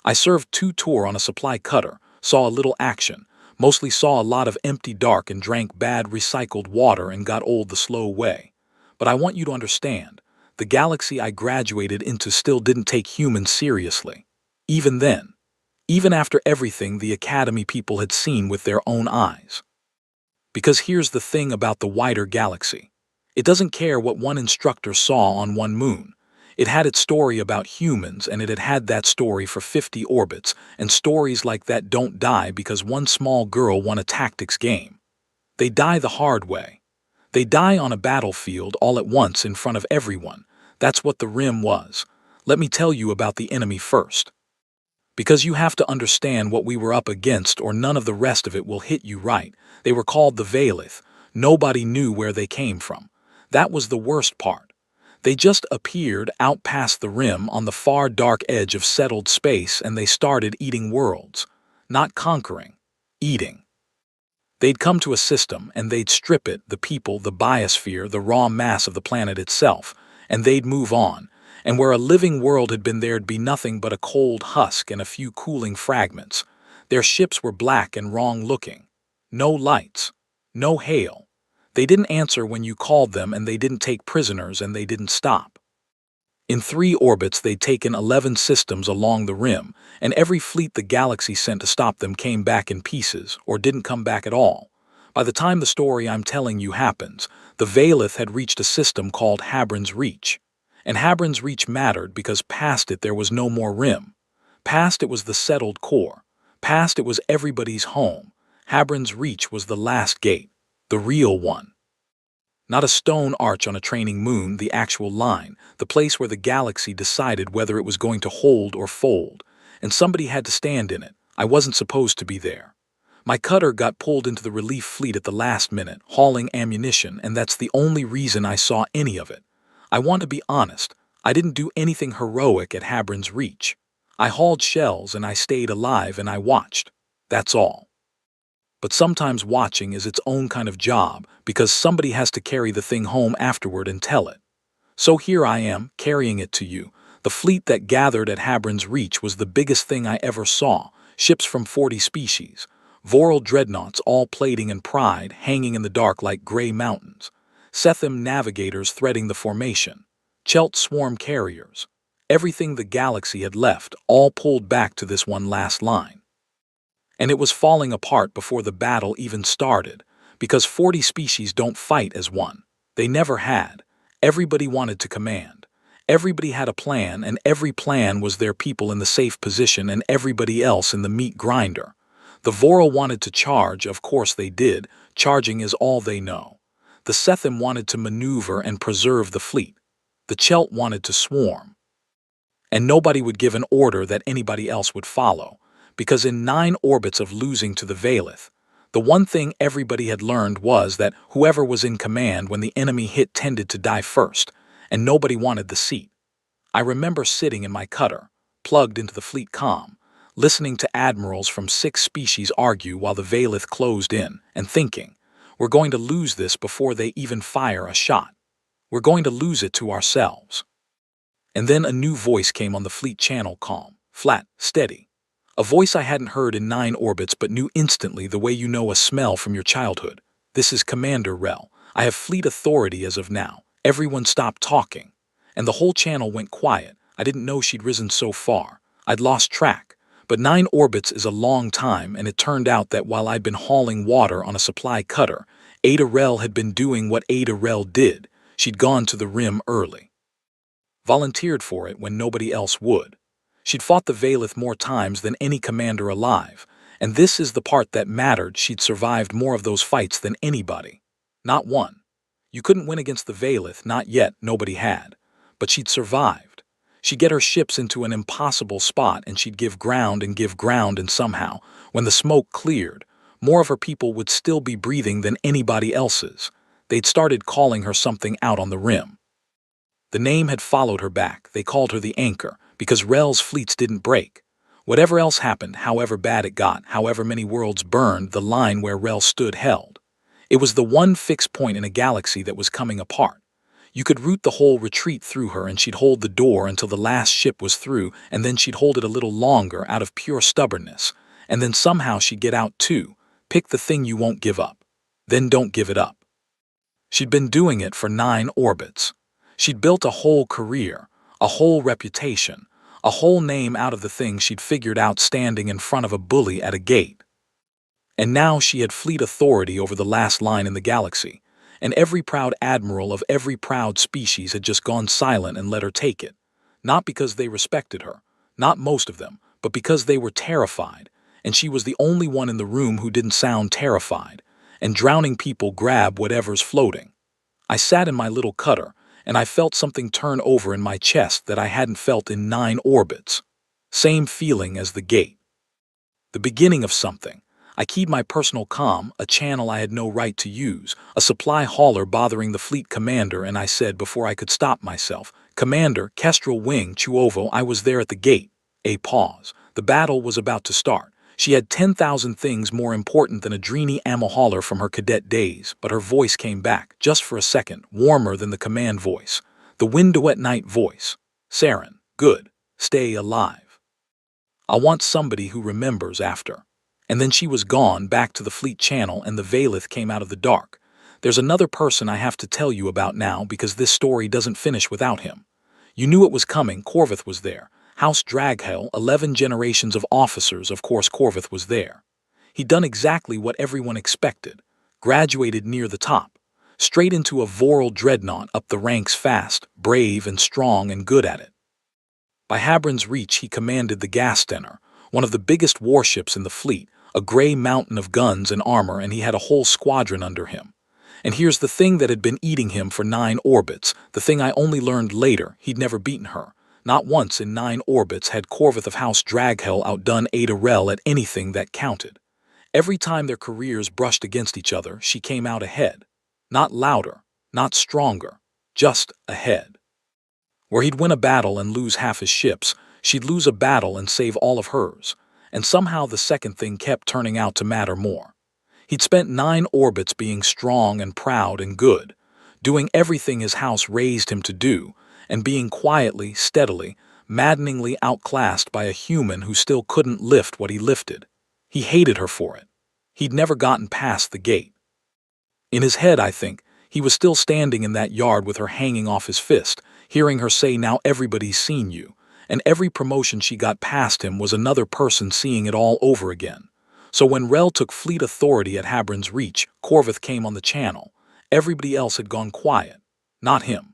I served 2 tours on a supply cutter, saw a little action, mostly saw a lot of empty dark and drank bad recycled water and got old the slow way. But I want you to understand, the galaxy I graduated into still didn't take humans seriously. Even then. Even after everything the Academy people had seen with their own eyes. Because here's the thing about the wider galaxy. It doesn't care what one instructor saw on one moon. It had its story about humans, and it had had that story for 50 orbits, and stories like that don't die because one small girl won a tactics game. They die the hard way. They die on a battlefield all at once in front of everyone. That's what the Rim was. Let me tell you about the enemy first. Because you have to understand what we were up against, or none of the rest of it will hit you right. They were called the Veilith. Nobody knew where they came from. That was the worst part. They just appeared out past the Rim on the far dark edge of settled space, and they started eating worlds. Not conquering. Eating. They'd come to a system, and they'd strip it, the people, the biosphere, the raw mass of the planet itself, and they'd move on. And where a living world had been, there'd be nothing but a cold husk and a few cooling fragments. Their ships were black and wrong-looking. No lights. No hail. They didn't answer when you called them, and they didn't take prisoners, and they didn't stop. In 3 orbits they'd taken 11 systems along the Rim, and every fleet the galaxy sent to stop them came back in pieces, or didn't come back at all. By the time the story I'm telling you happens, the Veilith had reached a system called Habron's Reach. And Habron's Reach mattered because past it there was no more Rim. Past it was the settled core. Past it was everybody's home. Habron's Reach was the last gate. The real one. Not a stone arch on a training moon, the actual line, the place where the galaxy decided whether it was going to hold or fold. And somebody had to stand in it. I wasn't supposed to be there. My cutter got pulled into the relief fleet at the last minute, hauling ammunition, and that's the only reason I saw any of it. I want to be honest, I didn't do anything heroic at Habron's Reach. I hauled shells and I stayed alive and I watched. That's all. But sometimes watching is its own kind of job because somebody has to carry the thing home afterward and tell it. So here I am, carrying it to you. The fleet that gathered at Habron's Reach was the biggest thing I ever saw. Ships from 40 species. Voral dreadnoughts all plating and pride, hanging in the dark like gray mountains. Setham navigators threading the formation, Chelt swarm carriers. Everything the galaxy had left all pulled back to this one last line. And it was falling apart before the battle even started, because 40 species don't fight as one. They never had. Everybody wanted to command. Everybody had a plan, and every plan was their people in the safe position and everybody else in the meat grinder. The Voral wanted to charge, of course they did. Charging is all they know. The Setham wanted to maneuver and preserve the fleet. The Chelt wanted to swarm. And nobody would give an order that anybody else would follow, because in 9 orbits of losing to the Valith, the one thing everybody had learned was that whoever was in command when the enemy hit tended to die first, and nobody wanted the seat. I remember sitting in my cutter, plugged into the fleet comm, listening to admirals from 6 species argue while the Valith closed in, and thinking, we're going to lose this before they even fire a shot. We're going to lose it to ourselves. And then a new voice came on the fleet channel, calm, flat, steady. A voice I hadn't heard in 9 orbits but knew instantly, the way you know a smell from your childhood. This is Commander Rel. I have fleet authority as of now. Everyone stopped talking. And the whole channel went quiet. I didn't know she'd risen so far. I'd lost track. But 9 orbits is a long time, and it turned out that while I'd been hauling water on a supply cutter, Ada Rel had been doing what Ada Rel did. She'd gone to the rim early. Volunteered for it when nobody else would. She'd fought the Valith more times than any commander alive, and this is the part that mattered. She'd survived more of those fights than anybody. Not one. You couldn't win against the Valith, not yet, nobody had. But she'd survived. She'd get her ships into an impossible spot, and she'd give ground, and somehow, when the smoke cleared, more of her people would still be breathing than anybody else's. They'd started calling her something out on the rim. The name had followed her back. They called her the Anchor, because Rel's fleets didn't break. Whatever else happened, however bad it got, however many worlds burned, the line where Rel stood held. It was the one fixed point in a galaxy that was coming apart. You could route the whole retreat through her, and she'd hold the door until the last ship was through, and then she'd hold it a little longer out of pure stubbornness. And then somehow she'd get out too. Pick the thing you won't give up. Then don't give it up. She'd been doing it for 9 orbits. She'd built a whole career, a whole reputation, a whole name out of the things she'd figured out standing in front of a bully at a gate. And now she had fleet authority over the last line in the galaxy, and every proud admiral of every proud species had just gone silent and let her take it. Not because they respected her, not most of them, but because they were terrified, and she was the only one in the room who didn't sound terrified, and drowning people grab whatever's floating. I sat in my little cutter, and I felt something turn over in my chest that I hadn't felt in 9 orbits. Same feeling as the gate. The beginning of something. I keyed my personal comm, a channel I had no right to use, a supply hauler bothering the fleet commander, and I said before I could stop myself, Commander, Kestrel Wing, Chuovo, I was there at the gate. A pause. The battle was about to start. She had 10,000 things more important than a Drini ammo hauler from her cadet days, but her voice came back, just for a second, warmer than the command voice. The window at night voice. Saren, good. Stay alive. I want somebody who remembers after. And then she was gone, back to the fleet channel, and the Valith came out of the dark. There's another person I have to tell you about now, because this story doesn't finish without him. You knew it was coming. Corvith was there. House Draghel, 11 generations of officers, of course Corvith was there. He'd done exactly what everyone expected. Graduated near the top. Straight into a Voral dreadnought, up the ranks fast, brave and strong and good at it. By Habron's Reach he commanded the Gastenner, one of the biggest warships in the fleet, a gray mountain of guns and armor, and he had a whole squadron under him. And here's the thing that had been eating him for 9 orbits, the thing I only learned later: he'd never beaten her. Not once in 9 orbits had Corvith of House Draghel outdone Ada Rel at anything that counted. Every time their careers brushed against each other, she came out ahead. Not louder, not stronger, just ahead. Where he'd win a battle and lose half his ships, she'd lose a battle and save all of hers. And somehow the second thing kept turning out to matter more. He'd spent 9 orbits being strong and proud and good, doing everything his house raised him to do, and being quietly, steadily, maddeningly outclassed by a human who still couldn't lift what he lifted. He hated her for it. He'd never gotten past the gate. In his head, I think, He was still standing in that yard with her hanging off his fist, hearing her say, "Now everybody's seen you." And every promotion she got past him was another person seeing it all over again. So when Rel took fleet authority at Habron's Reach, Corvith came on the channel. Everybody else had gone quiet. Not him.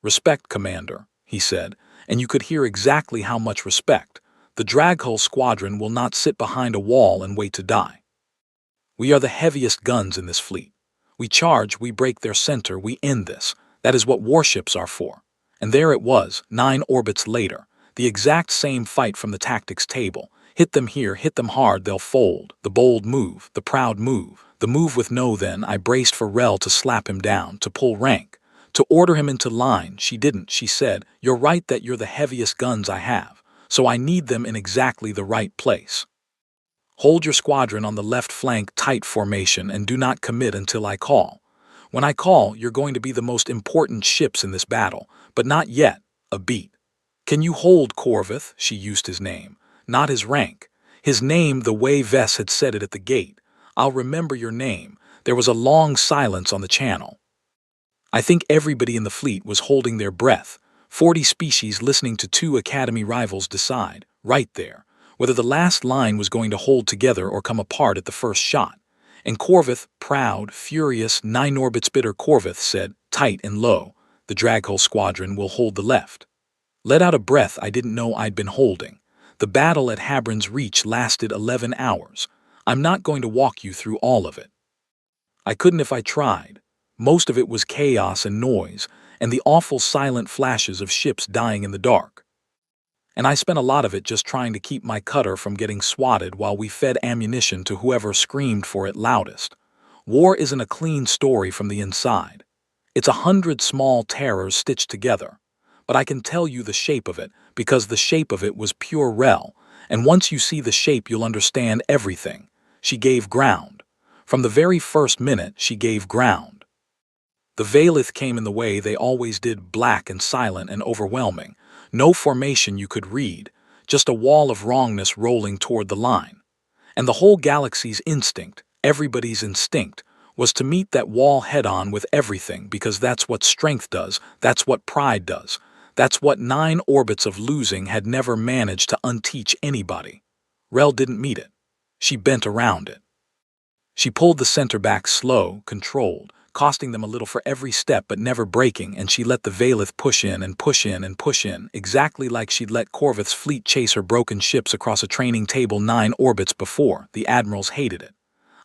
"Respect, Commander," he said, and you could hear exactly how much respect. "The Draghull Squadron will not sit behind a wall and wait to die. We are the heaviest guns in this fleet. We charge, we break their center, we end this. That is what warships are for." And there it was, 9 orbits later. The exact same fight from the tactics table. Hit them here, hit them hard, they'll fold. The bold move, the proud move. The move with no then. I braced for Rel to slap him down, to pull rank, to order him into line. She didn't. She said, "You're right that you're the heaviest guns I have, so I need them in exactly the right place. Hold your squadron on the left flank tight formation and do not commit until I call. When I call, you're going to be the most important ships in this battle, but not yet. A beat. Can you hold Corvith?" She used his name, not his rank. His name the way Vess had said it at the gate. "I'll remember your name." There was a long silence on the channel. I think everybody in the fleet was holding their breath, 40 species listening to 2 Academy rivals decide, right there, whether the last line was going to hold together or come apart at the first shot. And Corvith, proud, furious, 9 orbits bitter Corvith said, tight and low, "The Draghull Squadron will hold the left." Let out a breath I didn't know I'd been holding. The battle at Habron's Reach lasted 11 hours. I'm not going to walk you through all of it. I couldn't if I tried. Most of it was chaos and noise, and the awful silent flashes of ships dying in the dark. And I spent a lot of it just trying to keep my cutter from getting swatted while we fed ammunition to whoever screamed for it loudest. War isn't a clean story from the inside. It's 100 small terrors stitched together. But I can tell you the shape of it, because the shape of it was pure Rel, and once you see the shape you'll understand everything. She gave ground. From the very first minute, she gave ground. The Valith came in the way they always did, black and silent and overwhelming. No formation you could read, just a wall of wrongness rolling toward the line. And the whole galaxy's instinct, everybody's instinct, was to meet that wall head-on with everything, because that's what strength does, that's what pride does. That's what 9 orbits of losing had never managed to unteach anybody. Rel didn't meet it. She bent around it. She pulled the center back slow, controlled, costing them a little for every step but never breaking, and she let the Valith push in and push in and push in, exactly like she'd let Corvith's fleet chase her broken ships across a training table 9 orbits before. The admirals hated it.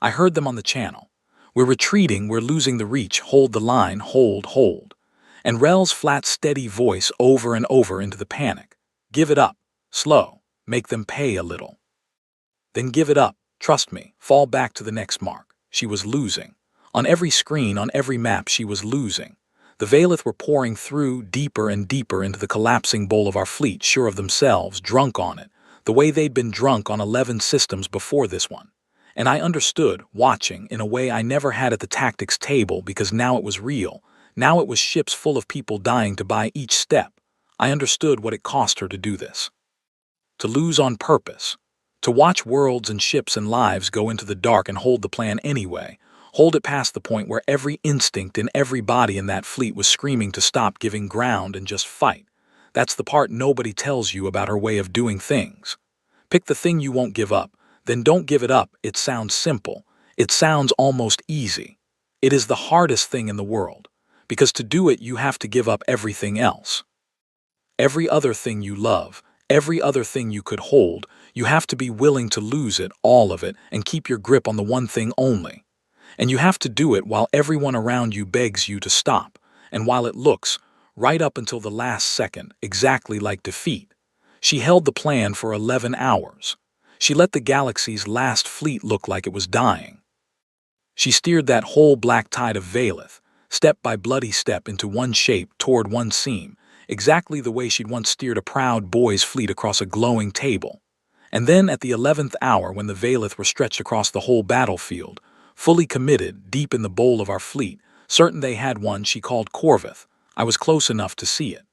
I heard them on the channel. "We're retreating, we're losing the reach, hold the line, hold, hold." And Rel's flat, steady voice over and over into the panic. "Give it up. Slow. Make them pay a little. Then give it up. Trust me. Fall back to the next mark." She was losing. On every screen, on every map, she was losing. The Valith were pouring through, deeper and deeper into the collapsing bowl of our fleet, sure of themselves, drunk on it, the way they'd been drunk on 11 systems before this one. And I understood, watching, in a way I never had at the tactics table, because now it was real. Now it was ships full of people dying to buy each step. I understood what it cost her to do this. To lose on purpose. To watch worlds and ships and lives go into the dark and hold the plan anyway. Hold it past the point where every instinct in every body in that fleet was screaming to stop giving ground and just fight. That's the part nobody tells you about her way of doing things. Pick the thing you won't give up, then don't give it up. It sounds simple. It sounds almost easy. It is the hardest thing in the world. Because to do it, you have to give up everything else. Every other thing you love, every other thing you could hold, you have to be willing to lose it, all of it, and keep your grip on the one thing only. And you have to do it while everyone around you begs you to stop, and while it looks, right up until the last second, exactly like defeat. She held the plan for 11 hours. She let the galaxy's last fleet look like it was dying. She steered that whole black tide of Valith, step by bloody step, into one shape, toward one seam, exactly the way she'd once steered a proud boy's fleet across a glowing table. And then at the 11th hour, when the Valith were stretched across the whole battlefield, fully committed, deep in the bowl of our fleet, certain they had one she called Corvith, I was close enough to see it.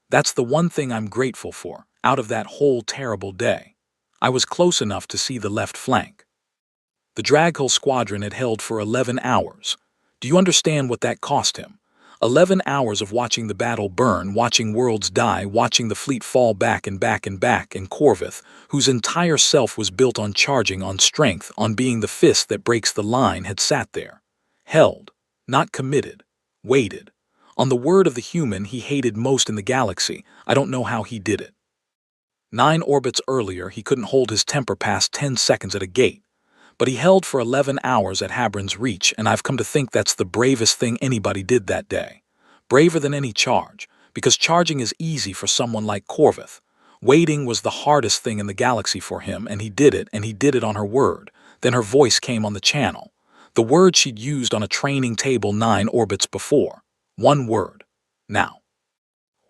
That's the one thing I'm grateful for, out of that whole terrible day. I was close enough to see the left flank. The Draghull Squadron had held for 11 hours. Do Do you understand what that cost him? 11 hours of watching the battle burn, watching worlds die, watching the fleet fall back and back and back, and Corvith, whose entire self was built on charging, on strength, on being the fist that breaks the line, had sat there. Held. Not committed. Waited. On the word of the human he hated most in the galaxy. I don't know how he did it. 9 orbits earlier, he couldn't hold his temper past 10 seconds at a gate. But he held for 11 hours at Hadron's Reach, and I've come to think that's the bravest thing anybody did that day. Braver than any charge, because charging is easy for someone like Corvith. Waiting was the hardest thing in the galaxy for him, and he did it on her word. Then her voice came on the channel. The word she'd used on a training table 9 orbits before. One word. Now.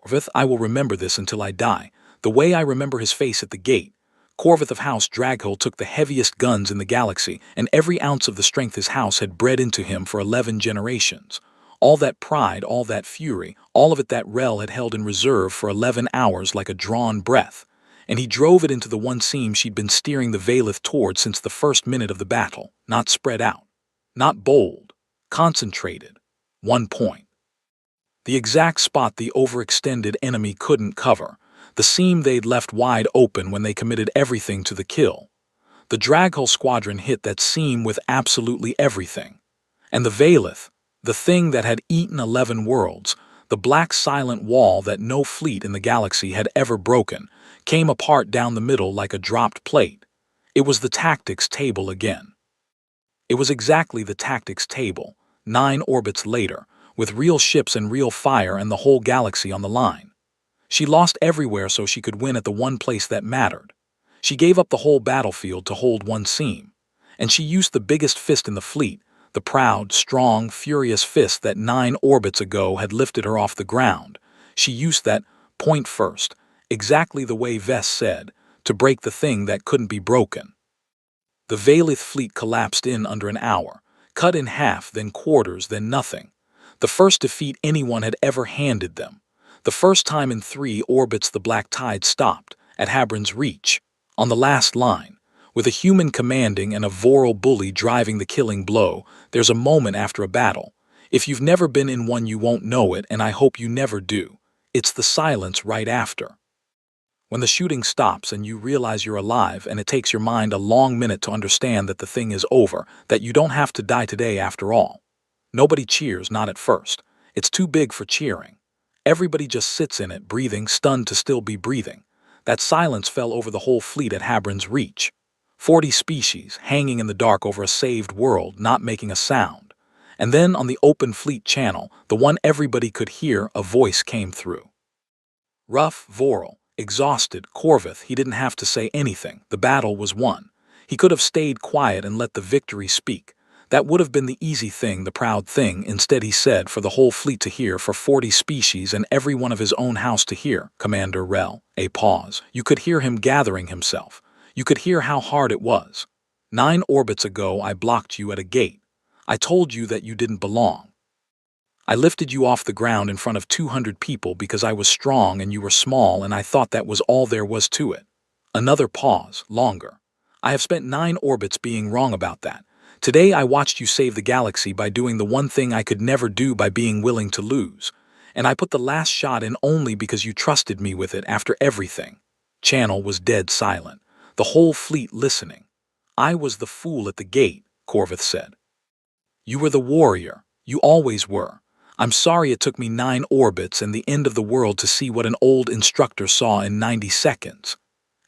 Corvith, I will remember this until I die, the way I remember his face at the gate. Corvith of House Draghul took the heaviest guns in the galaxy, and every ounce of the strength his house had bred into him for 11 generations. All that pride, all that fury, all of it that Rel had held in reserve for 11 hours like a drawn breath. And he drove it into the one seam she'd been steering the Valith toward since the first minute of the battle, not spread out. Not bold. Concentrated. One point. The exact spot the overextended enemy couldn't cover. The seam they'd left wide open when they committed everything to the kill. The Draghul squadron hit that seam with absolutely everything. And the Valith, the thing that had eaten 11 worlds, the black silent wall that no fleet in the galaxy had ever broken, came apart down the middle like a dropped plate. It was the tactics table again. It was exactly the tactics table, 9 orbits later, with real ships and real fire and the whole galaxy on the line. She lost everywhere so she could win at the one place that mattered. She gave up the whole battlefield to hold one seam. And she used the biggest fist in the fleet, the proud, strong, furious fist that 9 orbits ago had lifted her off the ground. She used that point first, exactly the way Vess said, to break the thing that couldn't be broken. The Valith fleet collapsed in under an hour, cut in half, then quarters, then nothing. The first defeat anyone had ever handed them. The first time in 3 orbits the black tide stopped, at Hadron's Reach, on the last line, with a human commanding and a Voral bully driving the killing blow. There's a moment after a battle. If you've never been in one you won't know it, and I hope you never do. It's the silence right after. When the shooting stops and you realize you're alive, and it takes your mind a long minute to understand that the thing is over, that you don't have to die today after all. Nobody cheers, not at first. It's too big for cheering. Everybody just sits in it, breathing, stunned to still be breathing. That silence fell over the whole fleet at Hadron's Reach. 40 species, hanging in the dark over a saved world, not making a sound. And then on the open fleet channel, the one everybody could hear, a voice came through. Rough, Voral, exhausted, Corvith, he didn't have to say anything. The battle was won. He could have stayed quiet and let the victory speak. That would have been the easy thing, the proud thing. Instead he said, for the whole fleet to hear, for 40 species and every one of his own house to hear, Commander Rel, a pause. You could hear him gathering himself. You could hear how hard it was. 9 orbits ago I blocked you at a gate. I told you that you didn't belong. I lifted you off the ground in front of 200 people because I was strong and you were small, and I thought that was all there was to it. Another pause, longer. I have spent 9 orbits being wrong about that. Today I watched you save the galaxy by doing the one thing I could never do, by being willing to lose. And I put the last shot in only because you trusted me with it after everything. Channel was dead silent, the whole fleet listening. I was the fool at the gate, Corvith said. You were the warrior. You always were. I'm sorry it took me 9 orbits and the end of the world to see what an old instructor saw in 90 seconds.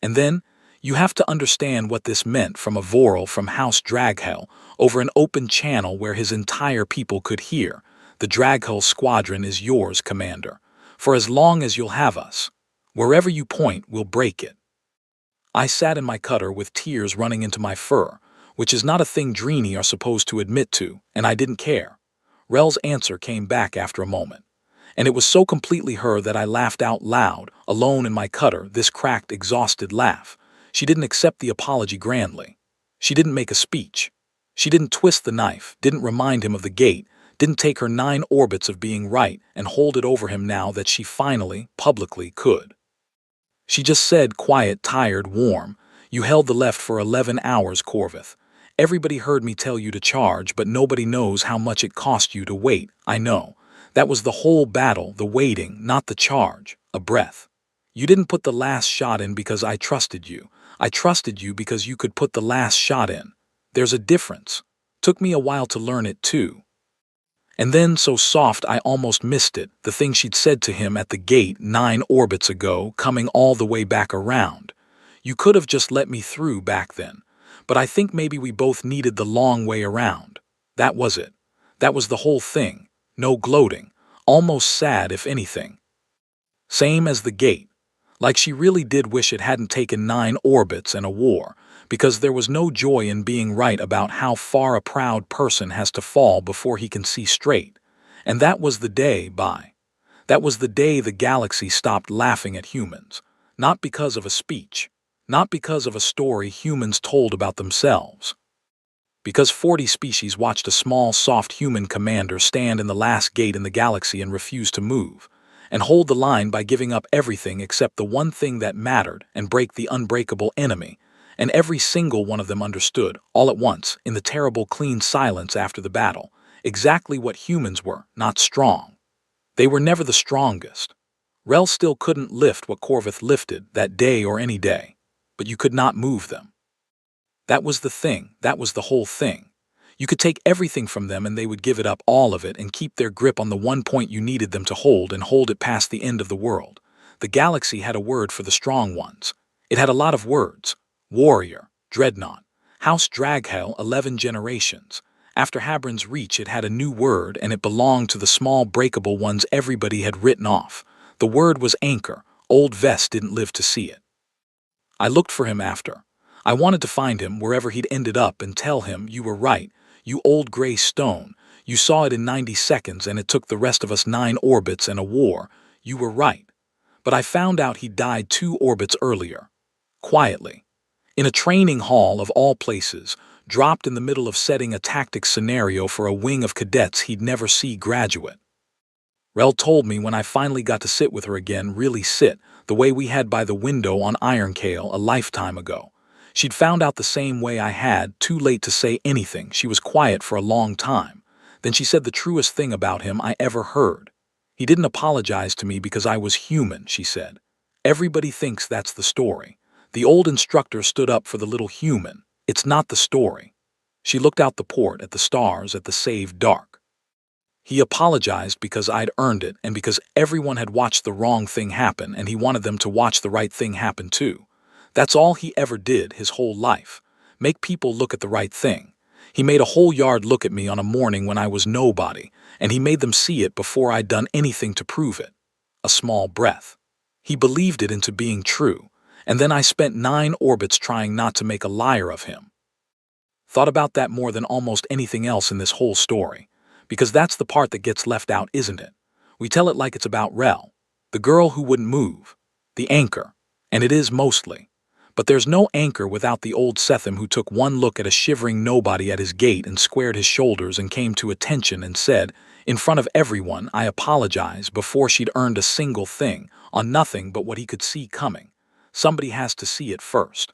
And then, you have to understand what this meant from a Voral from House Draghul, over an open channel where his entire people could hear. The Draghul squadron is yours, Commander, for as long as you'll have us. Wherever you point, we'll break it. I sat in my cutter with tears running into my fur, which is not a thing Dreeny are supposed to admit to, and I didn't care. Rel's answer came back after a moment, and it was so completely her that I laughed out loud, alone in my cutter, this cracked, exhausted laugh. She didn't accept the apology grandly. She didn't make a speech. She didn't twist the knife, didn't remind him of the gate, didn't take her 9 orbits of being right and hold it over him now that she finally, publicly, could. She just said, quiet, tired, warm, you held the left for 11 hours, Corvith. Everybody heard me tell you to charge, but nobody knows how much it cost you to wait. I know. That was the whole battle, the waiting, not the charge. A breath. You didn't put the last shot in because I trusted you. I trusted you because you could put the last shot in. There's a difference. Took me a while to learn it too. And then, so soft I almost missed it, the thing she'd said to him at the gate 9 orbits ago, coming all the way back around. You could have just let me through back then. But I think maybe we both needed the long way around. That was it. That was the whole thing. No gloating. Almost sad, if anything. Same as the gate. Like she really did wish it hadn't taken 9 orbits and a war, because there was no joy in being right about how far a proud person has to fall before he can see straight. And that was the day, that was the day the galaxy stopped laughing at humans. Not because of a speech. Not because of a story humans told about themselves. Because 40 species watched a small, soft human commander stand in the last gate in the galaxy and refuse to move, and hold the line by giving up everything except the one thing that mattered and break the unbreakable enemy. And every single one of them understood, all at once, in the terrible clean silence after the battle, exactly what humans were, not strong. They were never the strongest. Rel still couldn't lift what Corvith lifted that day or any day, but you could not move them. That was the thing, that was the whole thing. You could take everything from them and they would give it up, all of it, and keep their grip on the one point you needed them to hold and hold it past the end of the world. The galaxy had a word for the strong ones. It had a lot of words. Warrior, Dreadnought, House Draghel, 11 generations. After Habron's reach, it had a new word, and it belonged to the small breakable ones everybody had written off. The word was Anchor. Old Vest didn't live to see it. I looked for him after. I wanted to find him wherever he'd ended up and tell him, you were right, you old gray stone. You saw it in 90 seconds and it took the rest of us 9 orbits and a war. You were right. But I found out he died 2 orbits earlier. Quietly. In a training hall of all places, dropped in the middle of setting a tactics scenario for a wing of cadets he'd never see graduate. Rel told me when I finally got to sit with her again, really sit, the way we had by the window on Ironcale a lifetime ago. She'd found out the same way I had, too late to say anything. She was quiet for a long time. Then she said the truest thing about him I ever heard. He didn't apologize to me because I was human, she said. Everybody thinks that's the story. The old instructor stood up for the little human. It's not the story. She looked out the port at the stars, at the saved dark. He apologized because I'd earned it and because everyone had watched the wrong thing happen and he wanted them to watch the right thing happen too. That's all he ever did his whole life. Make people look at the right thing. He made a whole yard look at me on a morning when I was nobody, and he made them see it before I'd done anything to prove it. A small breath. He believed it into being true, and then I spent 9 orbits trying not to make a liar of him. Thought about that more than almost anything else in this whole story, because that's the part that gets left out, isn't it? We tell it like it's about Rel, the girl who wouldn't move, the anchor, and it is mostly. But there's no anchor without the old Setham who took one look at a shivering nobody at his gate and squared his shoulders and came to attention and said, in front of everyone, I apologize, before she'd earned a single thing, on nothing but what he could see coming. Somebody has to see it first.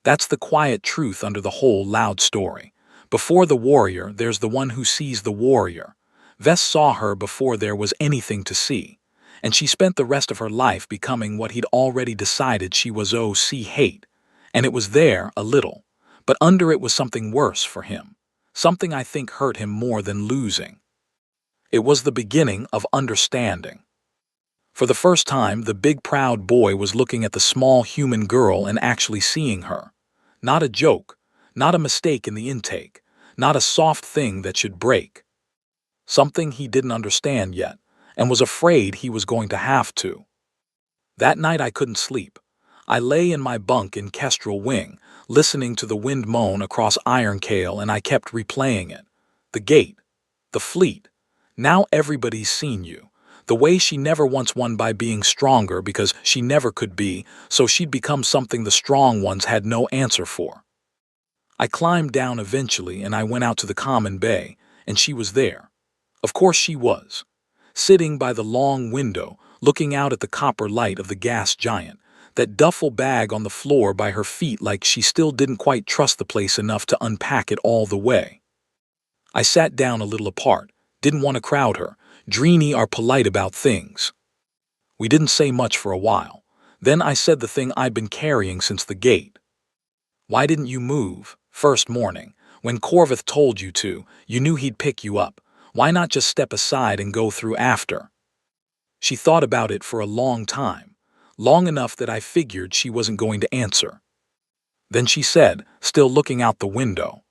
That's the quiet truth under the whole loud story. Before the warrior, there's the one who sees the warrior. Vess saw her before there was anything to see. And she spent the rest of her life becoming what he'd already decided she was. Hate. And it was there, a little. But under it was something worse for him. Something I think hurt him more than losing. It was the beginning of understanding. For the first time, the big proud boy was looking at the small human girl and actually seeing her. Not a joke, not a mistake in the intake, not a soft thing that should break. Something he didn't understand yet, and was afraid he was going to have to. That night I couldn't sleep. I lay in my bunk in Kestrel Wing, listening to the wind moan across Ironcale, and I kept replaying it. The gate. The fleet. Now everybody's seen you. The way she never once won by being stronger because she never could be, so she'd become something the strong ones had no answer for. I climbed down eventually and I went out to the common bay, and she was there. Of course she was. Sitting by the long window, looking out at the copper light of the gas giant, that duffel bag on the floor by her feet like she still didn't quite trust the place enough to unpack it all the way. I sat down a little apart, didn't want to crowd her. Dreeny are polite about things. We didn't say much for a while. Then I said the thing I'd been carrying since the gate. Why didn't you move, first morning? When Corvith told you to, you knew he'd pick you up. Why not just step aside and go through after? She thought about it for a long time, long enough that I figured she wasn't going to answer. Then she said, still looking out the window,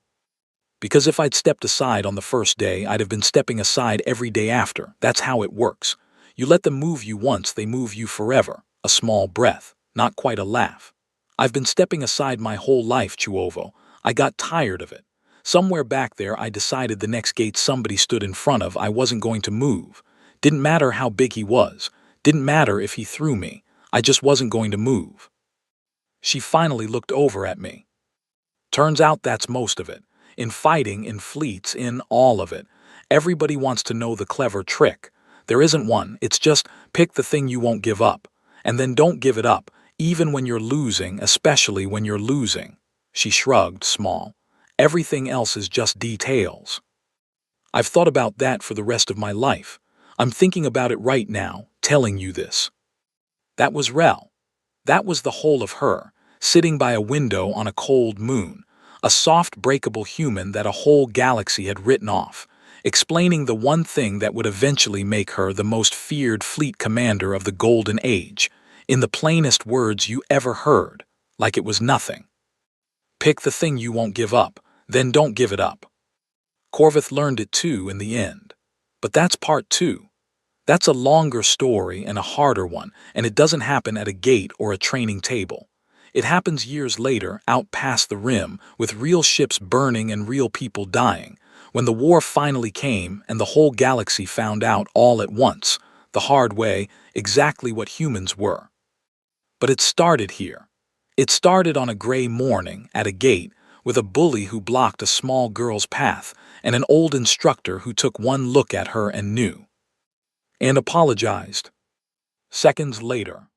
because if I'd stepped aside on the first day, I'd have been stepping aside every day after. That's how it works. You let them move you once, they move you forever. A small breath, not quite a laugh. I've been stepping aside my whole life, Chuovo. I got tired of it. Somewhere back there, I decided the next gate somebody stood in front of, I wasn't going to move. Didn't matter how big he was. Didn't matter if he threw me. I just wasn't going to move. She finally looked over at me. Turns out that's most of it. In fighting, in fleets, in all of it. Everybody wants to know the clever trick. There isn't one, it's just pick the thing you won't give up. And then don't give it up, even when you're losing, especially when you're losing. She shrugged, small. Everything else is just details. I've thought about that for the rest of my life. I'm thinking about it right now, telling you this. That was Rel. That was the whole of her, sitting by a window on a cold moon. A soft, breakable human that a whole galaxy had written off, explaining the one thing that would eventually make her the most feared fleet commander of the Golden Age, in the plainest words you ever heard, like it was nothing. Pick the thing you won't give up, then don't give it up. Corvith learned it too in the end. But that's part 2. That's a longer story and a harder one, and it doesn't happen at a gate or a training table. It happens years later, out past the rim, with real ships burning and real people dying, when the war finally came and the whole galaxy found out all at once, the hard way, exactly what humans were. But it started here. It started on a gray morning, at a gate, with a bully who blocked a small girl's path, and an old instructor who took one look at her and knew. And apologized. Seconds later,